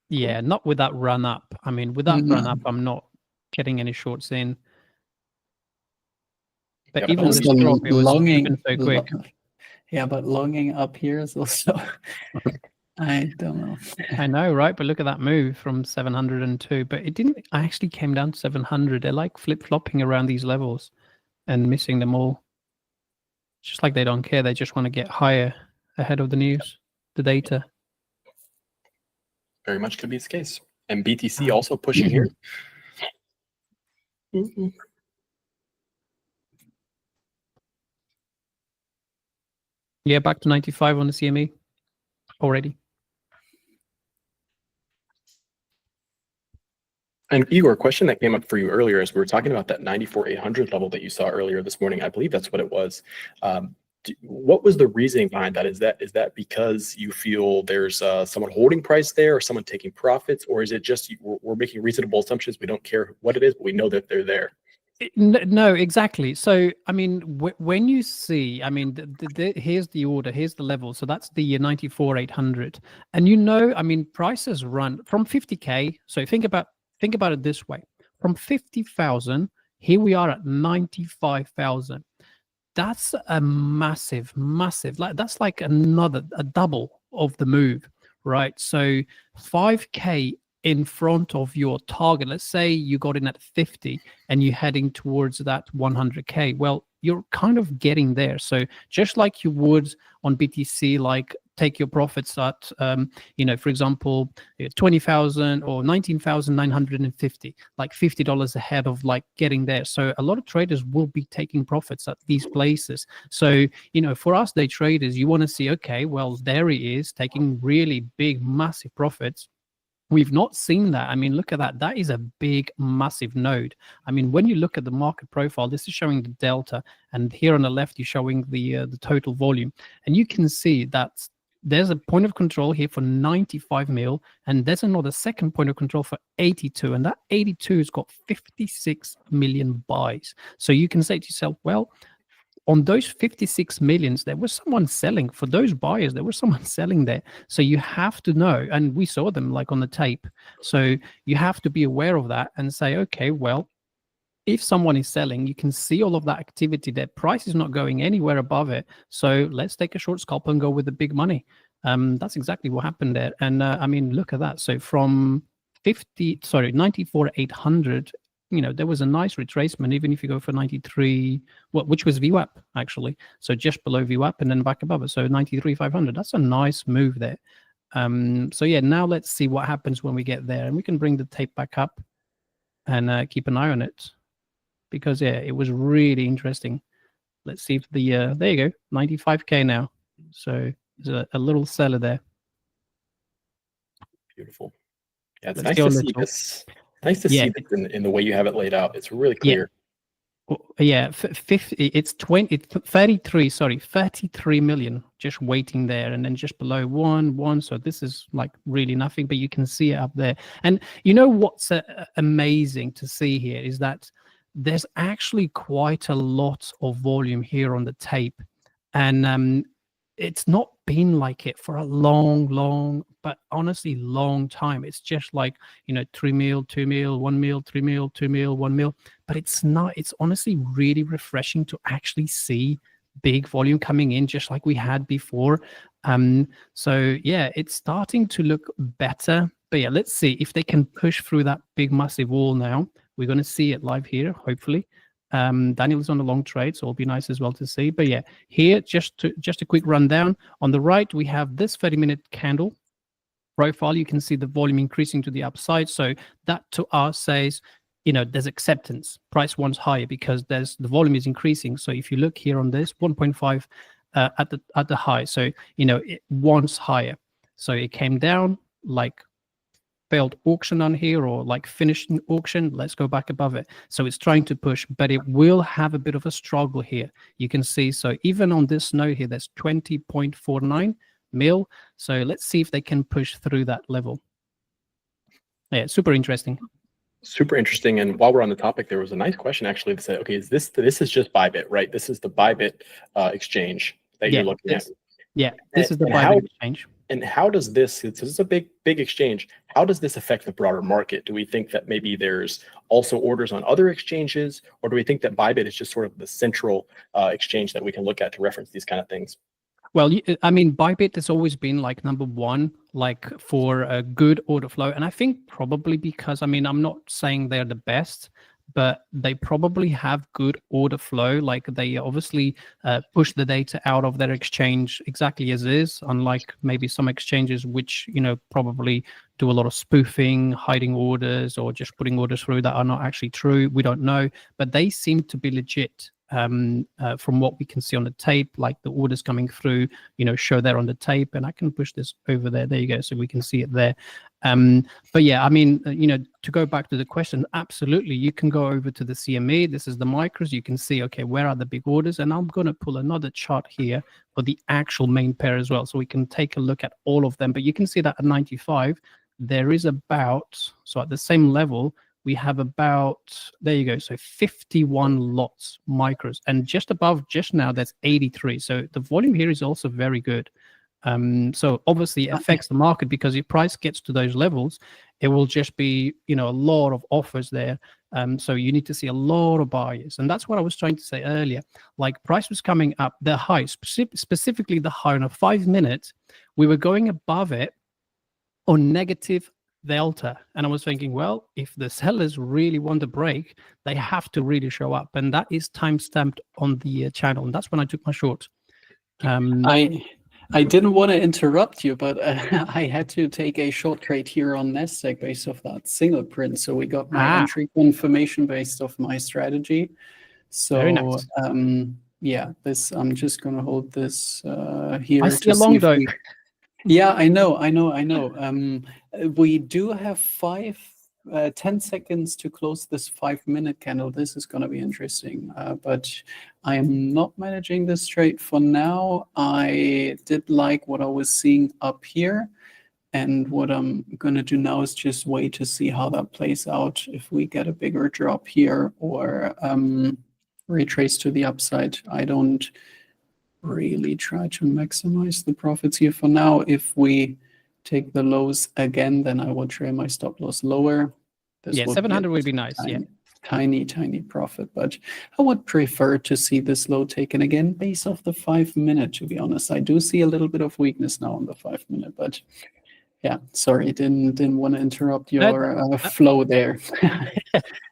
Yeah, not with that run up. I mean, with that run up, I'm not getting any shorts in. But Yep. even Also this drop, it was longing, so quick. yeah, but longing up here is also, I don't know. I know, right? But look at that move from 702. But it didn't actually came down to 700. They're like flip-flopping around these levels and missing them all. Just like they don't care. They just want to get higher ahead of the news, the data. Very much could be the case. And BTC also pushing here. Yeah, back to 95 on the CME already. And Igor, a question that came up for you earlier as we were talking about that 94,800 level that you saw earlier this morning. I believe that's what it was. What was the reasoning behind that? Is that because you feel there's someone holding price there, or someone taking profits, or is it just we're making reasonable assumptions? We don't care what it is, but we know that they're there. No, exactly. So, I mean, when you see, I mean, here's the order, here's the level. So that's the 94,800, and I mean, prices run from 50K. So think about it this way: from 50,000, here we are at 95,000. That's a massive, like that's like a double of the move, right? So 5K in front of your target. Let's say you got in at 50 and you're heading towards that 100K. Well, you're kind of getting there. So just like you would on BTC, like take your profits at, for example, 20,000 or 19,950, like $50 ahead of like getting there. So a lot of traders will be taking profits at these places. So, for us day traders, you want to see, okay, well, there he is taking really big, massive profits. We've not seen that. I mean, look at that. That is a big, massive node. I mean, when you look at the market profile, this is showing the delta, and here on the left, you're showing the total volume, and you can see that there's a point of control here for 95 mil, and there's another second point of control for 82, and that 82 has got 56 million buys. So you can say to yourself, well, on those 56 millions, there was someone selling. For those buyers, there was someone selling there. So you have to know, and we saw them like on the tape. So you have to be aware of that and say, okay, well, if someone is selling, you can see all of that activity. Their price is not going anywhere above it. So let's take a short scalp and go with the big money. That's exactly what happened there. And I mean, look at that. So from 94,800, there was a nice retracement, even if you go for 93, which was VWAP actually. So just below VWAP and then back above it. So 93,500, that's a nice move there. So yeah, now let's see what happens when we get there, and we can bring the tape back up and keep an eye on it, because yeah, it was really interesting. Let's see if there you go, 95K now. So there's a little seller there. Beautiful. Yeah, it's nice to see this. Nice to see this in the way you have it laid out. It's really clear. Yeah, 33 million just waiting there, and then just below one. So this is like really nothing, but you can see it up there. And what's amazing to see here is that there's actually quite a lot of volume here on the tape, and it's not been like it for a long, but honestly long time. It's just like 3 mil, 2 mil, 1 mil, 3 mil, 2 mil, 1 mil, but it's not. It's honestly really refreshing to actually see big volume coming in, just like we had before. So yeah, it's starting to look better. But yeah, let's see if they can push through that big massive wall now. We're going to see it live here, hopefully. Daniel is on a long trade, so it'll be nice as well to see. But yeah, here, just a quick rundown. On the right, we have this 30-minute candle profile. You can see the volume increasing to the upside. So that to us says, there's acceptance. Price wants higher because the volume is increasing. So if you look here on this 1.5 at the high, so it wants higher. So it came down like failed auction on here, or like finished auction. Let's go back above it. So it's trying to push, but it will have a bit of a struggle here. You can see, so even on this node here, there's 20.49 mil. So let's see if they can push through that level. Yeah, super interesting. Super interesting. And while we're on the topic, there was a nice question actually that said, okay, this is just Bybit, right? This is the Bybit exchange that you're looking at. Yeah, this is the Bybit exchange. And how does this, it's a big exchange, how does this affect the broader market? Do we think that maybe there's also orders on other exchanges, or do we think that Bybit is just sort of the central exchange that we can look at to reference these kind of things? Well, I mean, Bybit has always been like number one, like for a good order flow. And I think probably because, I mean, I'm not saying they're the best, but they probably have good order flow. Like they obviously push the data out of their exchange exactly as is, unlike maybe some exchanges which, you know, probably do a lot of spoofing, hiding orders, or just putting orders through that are not actually true. We don't know, but they seem to be legit. From what we can see on the tape, like the orders coming through, you know, show there on the tape, and I can push this over there. There you go. So we can see it there. But yeah, I mean, you know, to go back to the question, absolutely, you can go over to the CME. This is the micros. You can see, okay, where are the big orders? And I'm going to pull another chart here for the actual main pair as well. So we can take a look at all of them. But you can see that at 95, there is about, so at the same level, we have about, there you go, so 51 lots, micros. And just above, just now, that's 83. So the volume here is also very good. So obviously it affects the market, because if price gets to those levels, it will just be, you know, a lot of offers there. So you need to see a lot of buyers. And that's what I was trying to say earlier. Like price was coming up, the high, specifically the high on a 5 minute, we were going above it on negative delta, and I was thinking, well, if the sellers really want to break, they have to really show up, and that is time stamped on the channel, and that's when I took my short. I didn't want to interrupt you, but I had to take a short trade here on Nasdaq based off that single print, so we got my entry confirmation based off my strategy. So very nice. Yeah, this I'm just gonna hold this here. I see a long though. Yeah, I know. We do have 10 seconds to close this 5 minute candle. This is going to be interesting, but I am not managing this trade for now. I did like what I was seeing up here, and what I'm going to do now is just wait to see how that plays out. If we get a bigger drop here or retrace to the upside, I don't really try to maximize the profits here for now. If we take the lows again, then I will trade my stop loss lower. This 700 would be nice. Tiny profit, but I would prefer to see this low taken again based off the 5 minute, to be honest. I do see a little bit of weakness now on the 5 minute, but yeah, sorry, didn't want to interrupt your flow there.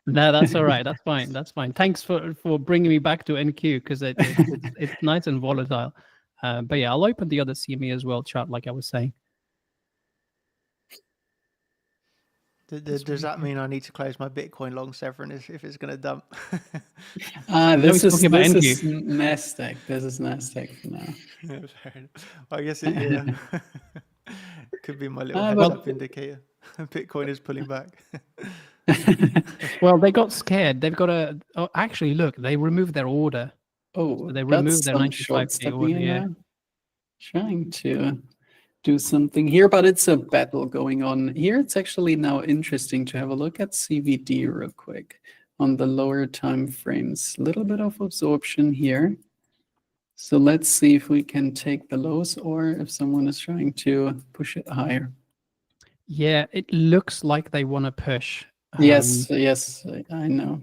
No, that's all right. That's fine. That's fine. Thanks for bringing me back to NQ, because it's nice and volatile. But yeah, I'll open the other CME as well chart, like I was saying. Does that mean I need to close my Bitcoin long, Severin, if it's going to dump? This is Nasdaq. This is Nasdaq for now. Yeah, I guess it could be my little heads-up indicator. Bitcoin is pulling back. Well, they got scared. They've got a. Oh, actually, look, they removed their order. Oh, so they removed their 95K order. Yeah, trying to do something here, but it's a battle going on here. It's actually now interesting to have a look at CVD real quick on the lower time frames. A little bit of absorption here. So let's see if we can take the lows, or if someone is trying to push it higher. Yeah, it looks like they want to push. Yes, I know.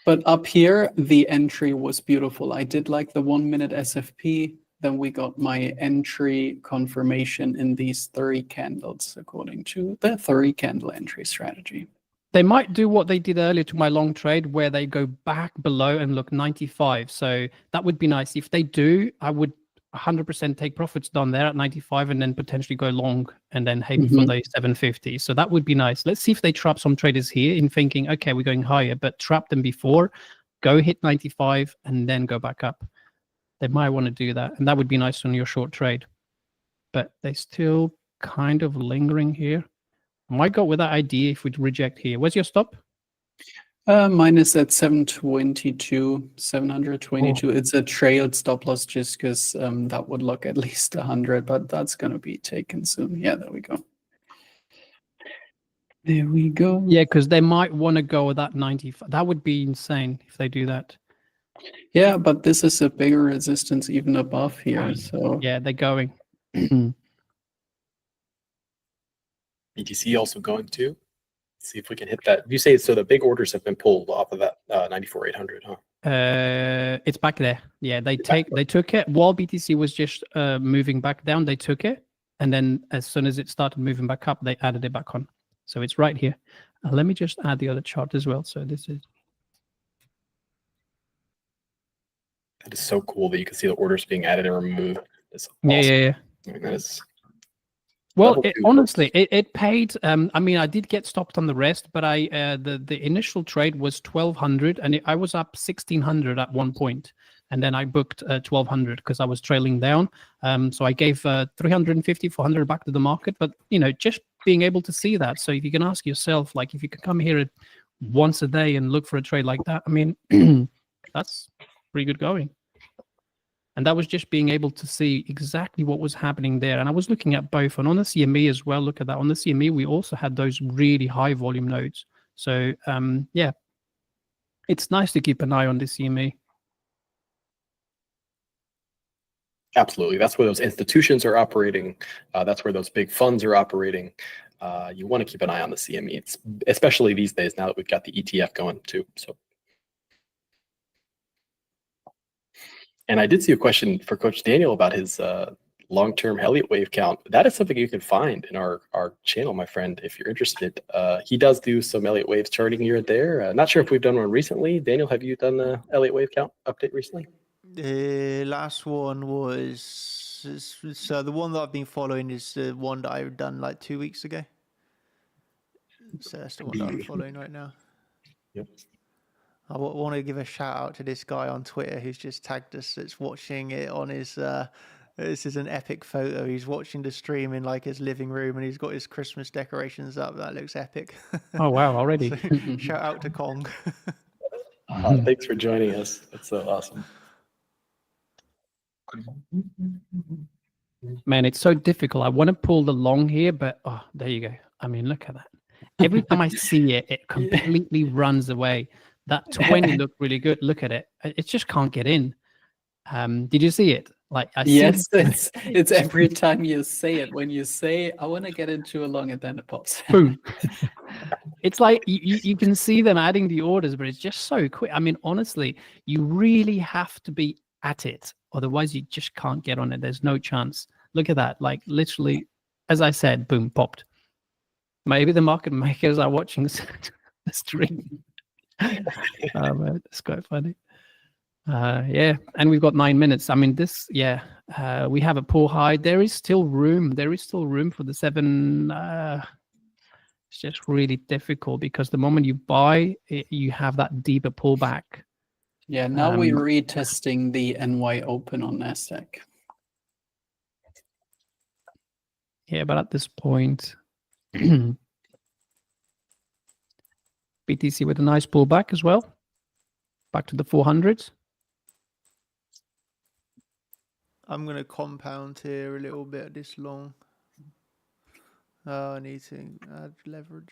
But up here, the entry was beautiful. I did like the 1 minute SFP. Then we got my entry confirmation in these 30 candles, according to the 30 candle entry strategy. They might do what they did earlier to my long trade, where they go back below and look 95. So that would be nice. If they do, I would 100% take profits down there at 95, and then potentially go long, and then aim for the 750. So that would be nice. Let's see if they trap some traders here in thinking, okay, we're going higher, but trap them before, go hit 95, and then go back up. They might want to do that, and that would be nice on your short trade. But they still kind of lingering here. I might go with that idea if we reject here. Where's your stop? Mine is at 722. Oh. It's a trailed stop loss, just because that would look at least 100, but that's going to be taken soon. Yeah, there we go. There we go. Yeah, because they might want to go with that 95. That would be insane if they do that. Yeah, but this is a bigger resistance even above here. So yeah, they're going. BTC also going to. See if we can hit that. You say so the big orders have been pulled off of that 94,800, huh? It's back there. Yeah, they took it while BTC was just moving back down. They took it, and then as soon as it started moving back up, they added it back on. So it's right here. Let me just add the other chart as well. So this is. That is so cool that you can see the orders being added and removed. It's awesome. Yeah. I mean, that is. Well, honestly, it paid. I mean, I did get stopped on the rest, but the initial trade was 1,200, and I was up 1,600 at one point, and then I booked 1,200 because I was trailing down. So I gave 350, 400 back to the market. But just being able to see that. So if you can ask yourself, like, if you can come here once a day and look for a trade like that, I mean, that's pretty good going. And that was just being able to see exactly what was happening there. And I was looking at both. And on the CME as well, look at that. On the CME, we also had those really high volume nodes. So, yeah, it's nice to keep an eye on the CME. Absolutely. That's where those institutions are operating. That's where those big funds are operating. You want to keep an eye on the CME, especially these days now that we've got the ETF going too. So. And I did see a question for Coach Daniel about his long-term Elliott wave count. That is something you can find in our channel, my friend, if you're interested. He does do some Elliott waves charting here and there. Not sure if we've done one recently. Daniel, have you done the Elliott wave count update recently? The last one was, so the one that I've been following is the one that I've done like 2 weeks ago. So that's the one that I'm following right now. Yep. I want to give a shout out to this guy on Twitter who's just tagged us that's watching it on his, this is an epic photo. He's watching the stream in like his living room and he's got his Christmas decorations up. That looks epic. Oh, wow, already. So, shout out to Kong. Thanks for joining us. That's so awesome. Man, it's so difficult. I want to pull the long here, but oh, there you go. I mean, look at that. Every time I see it, it completely runs away. That 20 looked really good. Look at it. It just can't get in. Did you see it? Like, yes, it's every time you say it. When you say, I want to get into a long, and then it pops. Boom. It's like you can see them adding the orders, but it's just so quick. I mean, honestly, you really have to be at it. Otherwise, you just can't get on it. There's no chance. Look at that. Like, literally, as I said, boom, popped. Maybe the market makers are watching the stream. That's quite funny. Yeah, and we've got 9 minutes. I mean, this, yeah, we have a pull high. There is still room. There is still room for the 7. It's just really difficult because the moment you buy, you have that deeper pullback. Yeah, now we're retesting the NY Open on NASDAQ. Yeah, but at this point, BTC with a nice pullback as well. Back to the 400s. I'm going to compound here a little bit this long. I need to add leverage.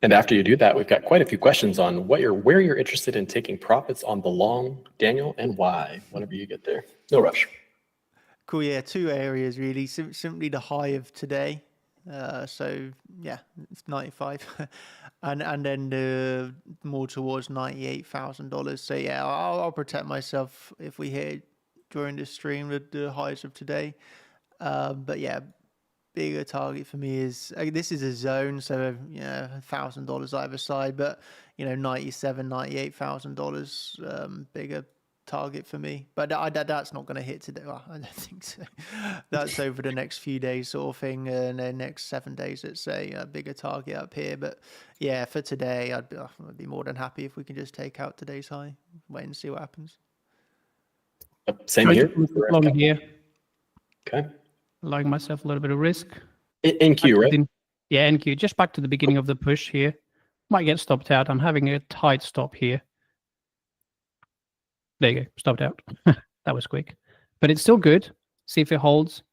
And after you do that, we've got quite a few questions on where you're interested in taking profits on the long, Daniel, and why, whenever you get there. No rush. Cool, yeah, 2 areas really. Simply the high of today. So yeah, it's 95, and then more towards $98,000. So yeah, I'll protect myself if we hit during the stream the highs of today. But yeah, bigger target for me is this is a zone, so yeah, $1,000 either side. But $97,000, $98,000 bigger target for me, but that's not going to hit today. Well, I don't think so. That's over the next few days sort of thing, and then next 7 days, let's say, a bigger target up here. But yeah, for today, I'd be more than happy if we can just take out today's high, wait and see what happens. Same here. Long here. Okay. Allowing myself a little bit of risk. NQ, right? Yeah, NQ. Just back to the beginning of the push here. Might get stopped out. I'm having a tight stop here. There you go, stopped out. That was quick, but it's still good. See if it holds.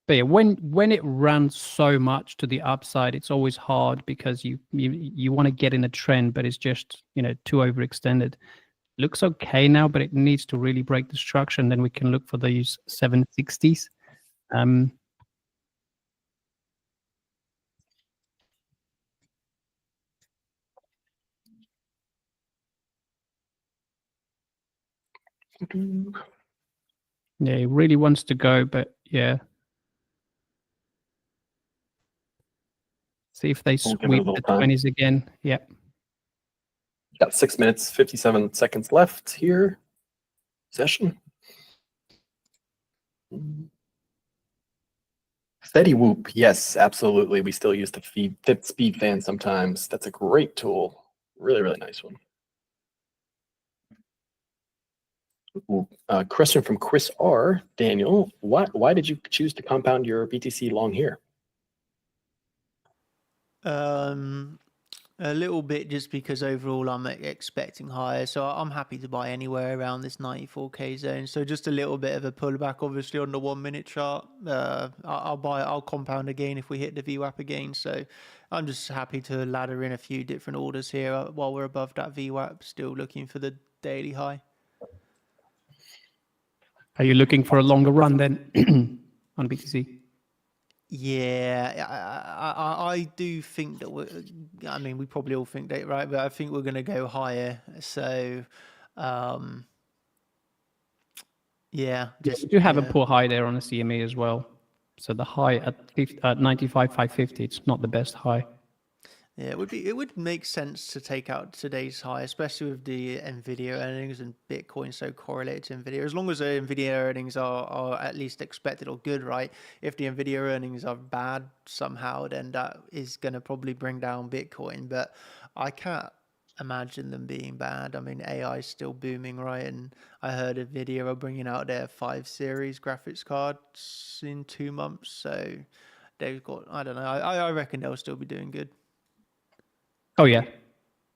But yeah, when it runs so much to the upside, it's always hard because you want to get in a trend, but it's just too overextended. looks okay now, but it needs to really break the structure, and then we can look for these 760s. Yeah, he really wants to go, but yeah. See if they We'll give it a sweep little the time. 20s again. Yeah. Got 6 minutes, 57 seconds left here. Session. Steady Whoop. Yes, absolutely. We still use the Fit Speed Fan sometimes. That's a great tool. Really, really nice one. Ooh, question from Chris R. Daniel, why did you choose to compound your BTC long here? A little bit just because overall I'm expecting higher, so I'm happy to buy anywhere around this 94k zone. So just a little bit of a pullback, obviously on the 1 minute chart. I'll compound again if we hit the VWAP again. So I'm just happy to ladder in a few different orders here while we're above that VWAP. Still looking for the daily high. Are you looking for a longer run then on BTC? Yeah, I do think that we probably all think that, right? But I think we're going to go higher. So, yeah, just We do have a poor high there on the CME as well. So the high at 95,550, it's not the best high. Yeah, it would make sense to take out today's high, especially with the Nvidia earnings and Bitcoin so correlated to Nvidia. As long as the Nvidia earnings are at least expected or good, right? If the Nvidia earnings are bad somehow, then that is going to probably bring down Bitcoin. But I can't imagine them being bad. I mean, AI is still booming, right? And I heard Nvidia are bringing out their 5 series graphics cards in 2 months. So they've got, I don't know, I reckon they'll still be doing good. Oh yeah,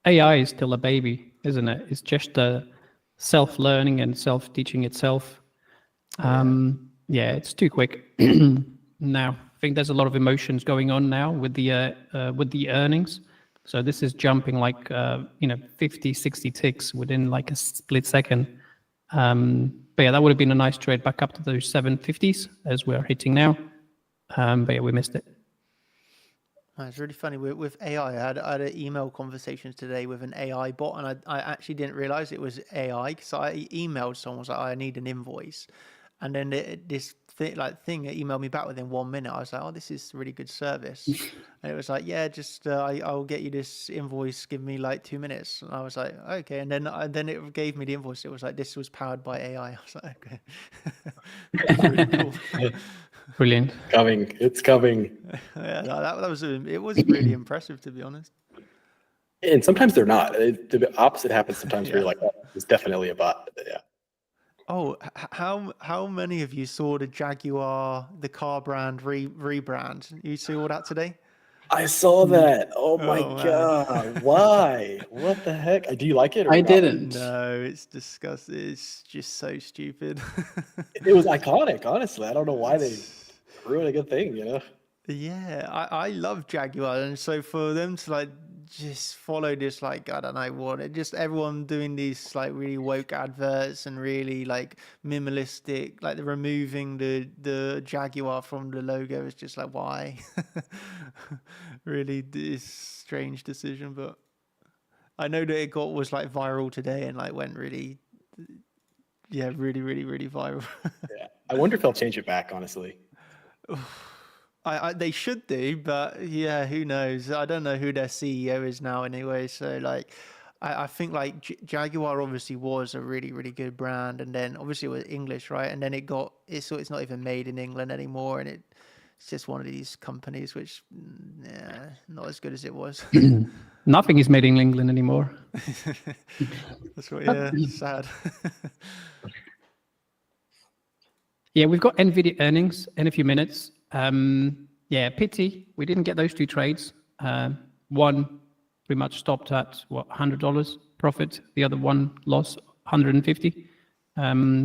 AI is still a baby, isn't it? It's just self-learning and self-teaching itself. Yeah, it's too quick now. I think there's a lot of emotions going on now with the earnings. So this is jumping like 50, 60 ticks within like a split second. But yeah, that would have been a nice trade back up to those 750s as we're hitting now. But yeah, we missed it. It's really funny with AI. I had an email conversation today with an AI bot, and I actually didn't realize it was AI because I emailed someone, was like, I need an invoice, and then this thing emailed me back within 1 minute. I was like, oh, this is really good service, and it was like, yeah, just I'll get you this invoice. Give me like 2 minutes. And I was like, okay, and then it gave me the invoice. It was like, this was powered by AI. I was like, okay, that's really cool. Brilliant. It's coming. Yeah, it was really impressive, to be honest. And sometimes they're not. The opposite happens sometimes where you're like, oh, it's definitely a bot. Yeah. Oh, how many of you saw the Jaguar, the car brand rebrand? You saw that today? I saw that. Oh my Oh, man. God. Why? What the heck? Do you like it? Or I not? didn't. No, it's disgusting. It's just so stupid. It was iconic, honestly. I don't know why they ruined a good thing, you know? Yeah, I love Jaguar, and so for them to like just follow this, like, I don't know what, it just everyone doing these like really woke adverts and really like minimalistic, like they're removing the Jaguar from the logo. It's just like, why? Really, this strange decision, but I know that it was like viral today and like went really, yeah, really, really, really viral. Yeah. I wonder if they'll change it back, honestly. They should do, but yeah, who knows? I don't know who their CEO is now anyway. So like, I think like Jaguar obviously was a really, really good brand, and then obviously it was English, right? And then it's not even made in England anymore, and it's just one of these companies which, yeah, not as good as it was. Nothing is made in England anymore. That's what, yeah, sad. Yeah, we've got Nvidia earnings in a few minutes. Yeah, pity we didn't get those 2 trades. One pretty much stopped at $100 profit. The other one loss 150.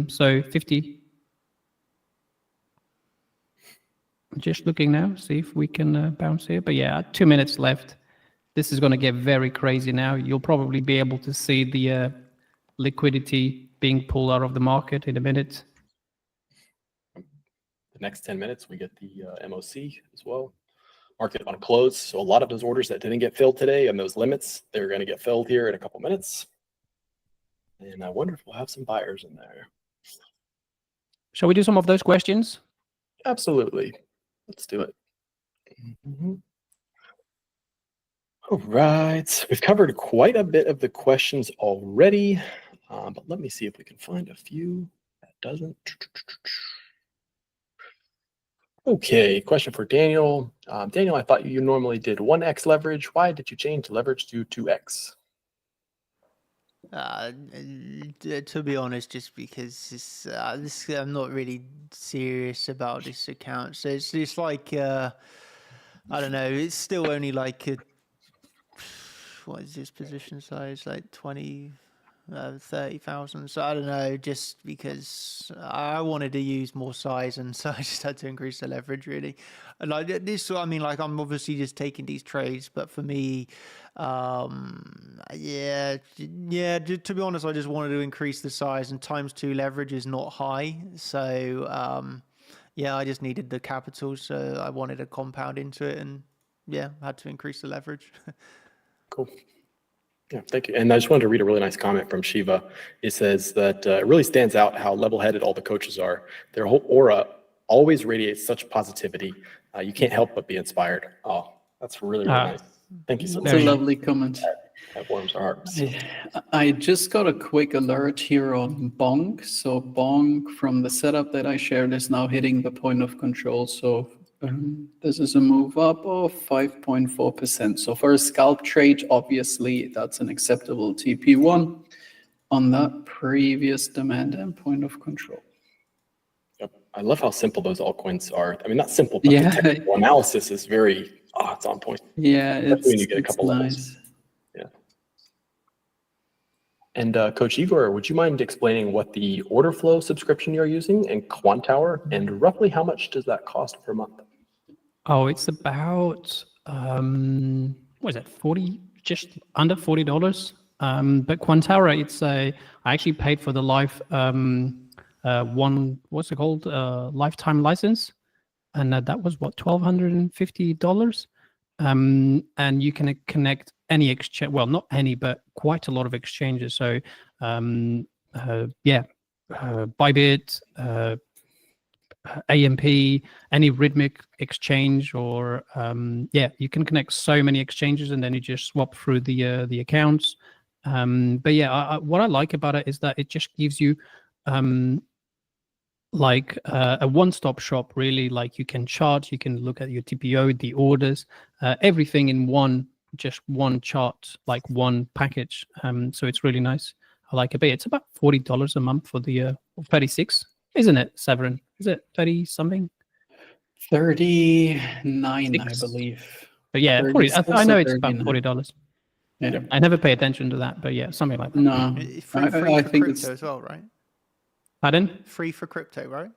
So 50. Just looking now, see if we can bounce here. But yeah, 2 minutes left. This is going to get very crazy now. You'll probably be able to see the liquidity being pulled out of the market in a minute. The next 10 minutes, we get the MOC as well. Market on close. So a lot of those orders that didn't get filled today and those limits, they're going to get filled here in a couple minutes. And I wonder if we'll have some buyers in there. Shall we do some of those questions? Absolutely. Let's do it. All right. We've covered quite a bit of the questions already, but let me see if we can find a few that doesn't. Okay, question for Daniel. Daniel, I thought you normally did 1x leverage. Why did you change leverage to 2x? To be honest, just because I'm not really serious about this account. So it's like, I don't know, it's still only like, what is this position size? Like 20, 30,000. So I don't know, just because I wanted to use more size, and so I just had to increase the leverage really. And like this, I mean, like I'm obviously just taking these trades, but for me, yeah. To be honest, I just wanted to increase the size, and ×2 leverage is not high, so yeah, I just needed the capital, so I wanted to compound into it, and yeah, had to increase the leverage. Cool. Yeah, thank you. And I just wanted to read a really nice comment from Shiva. It says that it really stands out how level-headed all the coaches are. Their whole aura always radiates such positivity. You can't help but be inspired. Oh, that's really, really nice. Thank you so much. That's a lovely comment. That warms our hearts. I just got a quick alert here on Bonk. So Bonk, from the setup that I shared, is now hitting the point of control. So this is a move up of 5.4%. So for a scalp trade, obviously, that's an acceptable TP1 on that previous demand and point of control. Yep. I love how simple those altcoins are. I mean, not simple, but Yeah. the technical analysis is very, it's on point. Yeah, Especially when you get a couple nice. levels. Yeah. And Coach Igor, would you mind explaining what the order flow subscription you're using and Quantower, and roughly how much does that cost per month? Oh, it's about what is it, 40, just under $40. But Quantower, it's I actually paid for the what's it called, lifetime license, and that was what, $1,250. And you can connect any exchange, well, not any, but quite a lot of exchanges. So Bybit, AMP, any rhythmic exchange, or you can connect so many exchanges, and then you just swap through the accounts. But yeah, what I like about it is that it just gives you like a one-stop shop, really. Like you can chart, you can look at your TPO, the orders, everything in one chart, like one package. So it's really nice. I like it. But it's about $40 a month for the 36, isn't it, Severin? Is it 30 something? 39, I 6? believe. But yeah, 40, I know it's about $40. Yeah. I never pay attention to that, but yeah, something like that. No, Free I for think crypto it's as well, right? Pardon? Free for crypto, right?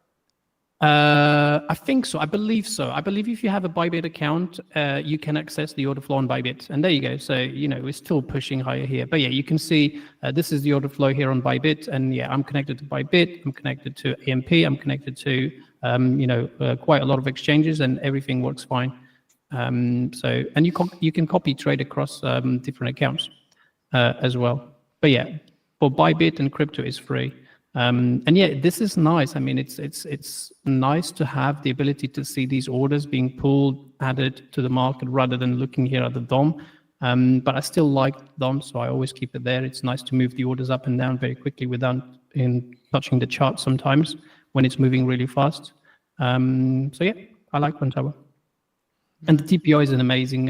I think so. I believe so. I believe if you have a Bybit account, you can access the order flow on Bybit. And there you go. So, we're still pushing higher here. But yeah, you can see this is the order flow here on Bybit. And yeah, I'm connected to Bybit. I'm connected to AMP. I'm connected to, quite a lot of exchanges, and everything works fine. And you can copy trade across different accounts as well. But yeah, for Bybit and crypto is free. And yeah, this is nice. I mean, it's nice to have the ability to see these orders being pulled, added to the market, rather than looking here at the DOM. But I still like DOM, so I always keep it there. It's nice to move the orders up and down very quickly without touching the chart sometimes when it's moving really fast. So yeah, I like Quantower. And the TPO is an amazing,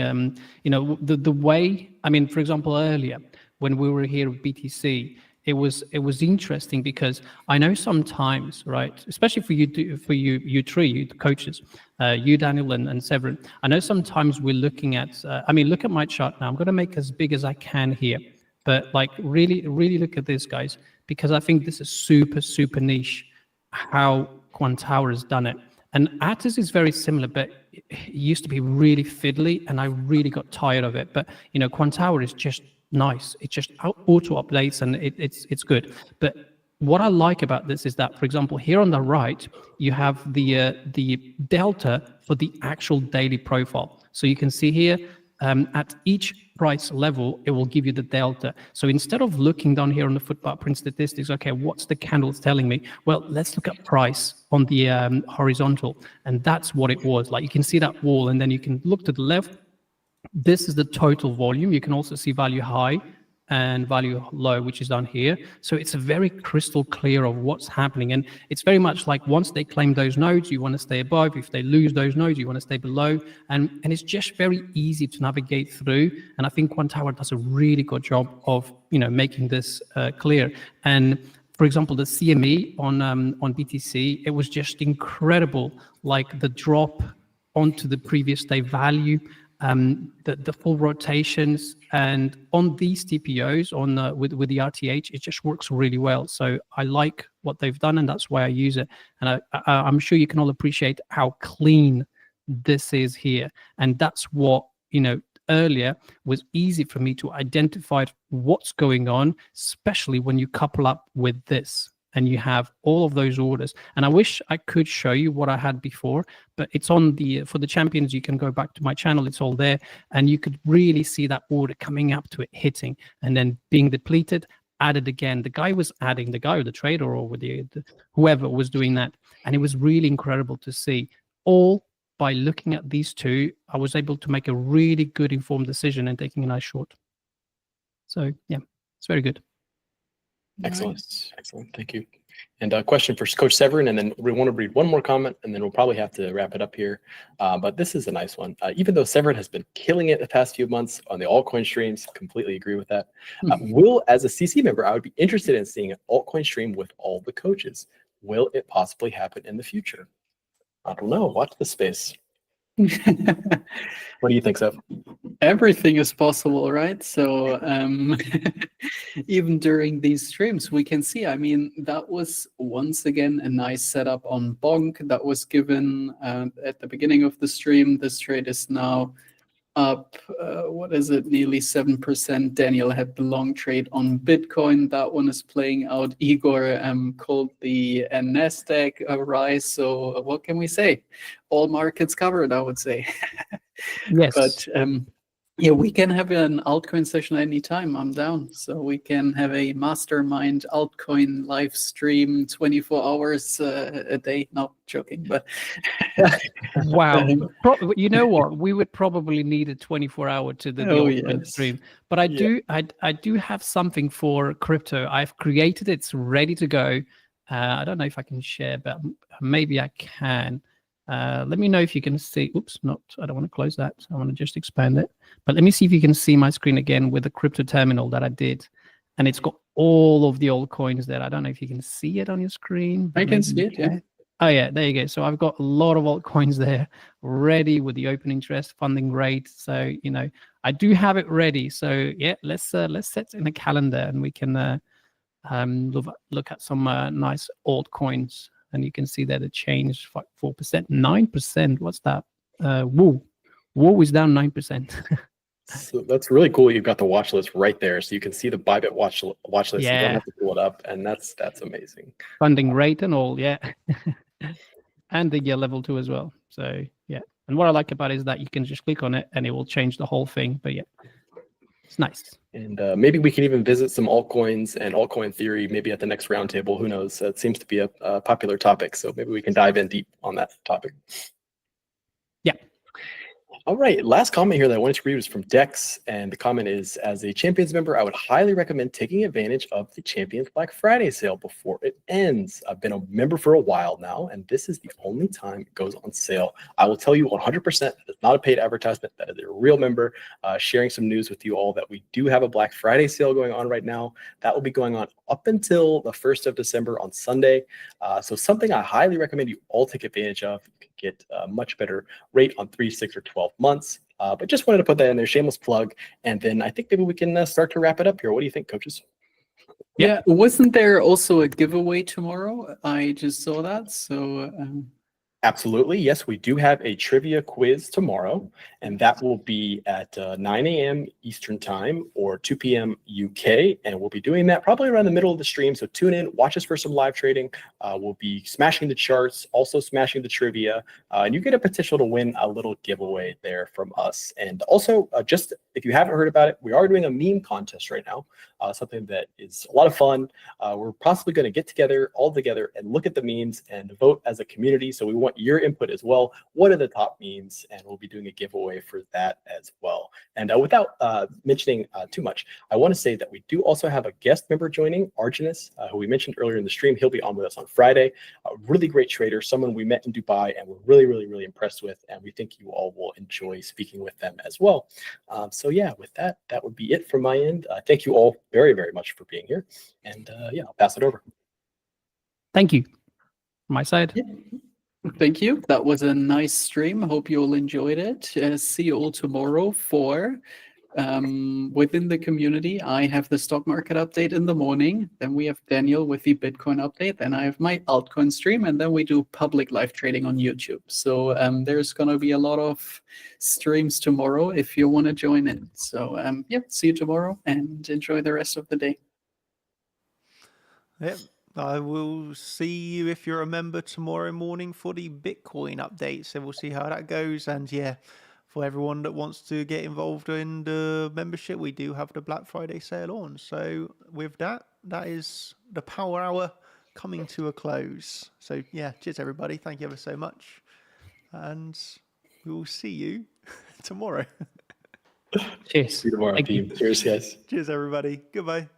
the way, I mean, for example, earlier when we were here with BTC, it was interesting because I know sometimes, right, especially for you three, you coaches, you, Daniel, and Severin, I know sometimes we're looking at, look at my chart now. I'm going to make as big as I can here, but like really, really look at this, guys, because I think this is super, super niche, how Quantower has done it. And Atlas is very similar, but it used to be really fiddly, and I really got tired of it. But Quantower is just nice. It just auto updates and it's good. But what I like about this is that, for example, here on the right, you have the delta for the actual daily profile. So you can see here at each price level, it will give you the delta. So instead of looking down here on the footprint statistics, okay, what's the candles telling me? Well, let's look at price on the horizontal. And that's what it was. Like you can see that wall, and then you can look to the left. This is the total volume. You can also see value high and value low, which is down here. So it's very crystal clear of what's happening. And it's very much like once they claim those nodes, you want to stay above. If they lose those nodes, you want to stay below. And it's just very easy to navigate through. And I think One Tower does a really good job of, making this clear. And for example, the CME on BTC, it was just incredible. Like the drop onto the previous day value, the full rotations, and on these TPOs with the RTH, it just works really well. So I like what they've done, and that's why I use it. And I'm sure you can all appreciate how clean this is here. And that's what, earlier was easy for me to identify what's going on, especially when you couple up with this. And you have all of those orders. And I wish I could show you what I had before, but it's on for the champions, you can go back to my channel, it's all there. And you could really see that order coming up to it, hitting, and then being depleted, added again. The guy was adding, the guy or the trader or with whoever was doing that. And it was really incredible to see. All by looking at these two, I was able to make a really good informed decision and taking a nice short. So yeah, it's very good. Excellent. Nice. Excellent. Thank you. And a question for Coach Severin, and then we want to read one more comment, and then we'll probably have to wrap it up here. But this is a nice one. Even though Severin has been killing it the past few months on the altcoin streams, completely agree with that. Will, as a CC member, I would be interested in seeing an altcoin stream with all the coaches. Will it possibly happen in the future? I don't know. Watch the space. What do you think, Sev? Everything is possible, right? So even during these streams, we can see, that was once again a nice setup on Bonk that was given at the beginning of the stream. This trade is now up, nearly 7%. Daniel had the long trade on Bitcoin. That one is playing out. Igor called the NASDAQ rise. So what can we say? All markets covered, I would say. Yes. But yeah, we can have an altcoin session anytime. I'm down. So we can have a mastermind altcoin live stream 24 hours a day. Not joking, but wow. You know what? We would probably need a 24-hour to the altcoin stream. But I do have something for crypto. I've created it. It's ready to go. I don't know if I can share, but maybe I can. Let me know if you can see. Oops, I don't want to close that. I want to just expand it. But let me see if you can see my screen again with the crypto terminal that I did. And it's got all of the altcoins there. I don't know if you can see it on your screen. I can see it, yeah. Oh, yeah, there you go. So I've got a lot of altcoins there ready with the open interest funding rate. So, I do have it ready. So, yeah, let's set in a calendar and we can look at some nice altcoins. And you can see that it changed 4%, 9%. What's that? Woo is down 9%. So that's really cool. You've got the watch list right there, so you can see the Bybit watch list. Yeah. You don't have to pull it up, and that's amazing. Funding rate and all, yeah. And the level 2 as well. So yeah. And what I like about it is that you can just click on it and it will change the whole thing. But yeah, it's nice. And maybe we can even visit some altcoins and altcoin theory maybe at the next roundtable. Who knows? That seems to be a popular topic. So maybe we can dive in deep on that topic. Yeah. All right, last comment here that I wanted to read was from Dex, and the comment is, as a Champions member, I would highly recommend taking advantage of the Champions Black Friday sale before it ends. I've been a member for a while now, and this is the only time it goes on sale. I will tell you 100% that it's not a paid advertisement. That is a real member sharing some news with you all that we do have a Black Friday sale going on right now. That will be going on up until the 1st of December on Sunday. So something I highly recommend you all take advantage of. You can get a much better rate on 3, 6, or 12 months. But just wanted to put that in there, shameless plug. And then I think maybe we can start to wrap it up here. What do you think, coaches? Yeah, wasn't there also a giveaway tomorrow? I just saw that. So Absolutely. Yes, we do have a trivia quiz tomorrow, and that will be at 9 a.m. Eastern Time or 2 p.m. UK. And we'll be doing that probably around the middle of the stream. So tune in, watch us for some live trading. We'll be smashing the charts, also smashing the trivia, and you get a potential to win a little giveaway there from us. And also, just if you haven't heard about it, we are doing a meme contest right now, something that is a lot of fun. We're possibly going to get together all together and look at the memes and vote as a community. So we want your input as well. What are the top memes? And we'll be doing a giveaway for that as well. And without mentioning too much, I want to say that we do also have a guest member joining, Arjunus, who we mentioned earlier in the stream. He'll be on with us on Friday. A really great trader, someone we met in Dubai and we're really, really, really impressed with. And we think you all will enjoy speaking with them as well. So yeah, with that, that would be it from my end. Thank you all very, very much for being here. And yeah, I'll pass it over. Thank you. My side. Yeah. Thank you. That was a nice stream. Hope you all enjoyed it. See you all tomorrow for within the community. I have the stock market update in the morning. Then we have Daniel with the Bitcoin update. Then I have my altcoin stream. And then we do public live trading on YouTube. So there's going to be a lot of streams tomorrow if you want to join in. So yeah, see you tomorrow and enjoy the rest of the day. Yep. I will see you if you're a member tomorrow morning for the Bitcoin update. So we'll see how that goes. And yeah, for everyone that wants to get involved in the membership, we do have the Black Friday sale on. So with that, that is the Power Hour coming to a close. So yeah, cheers everybody. Thank you ever so much. And we will see you tomorrow. Cheers. See you tomorrow, Thank you. team. Cheers, guys. Cheers everybody. Goodbye.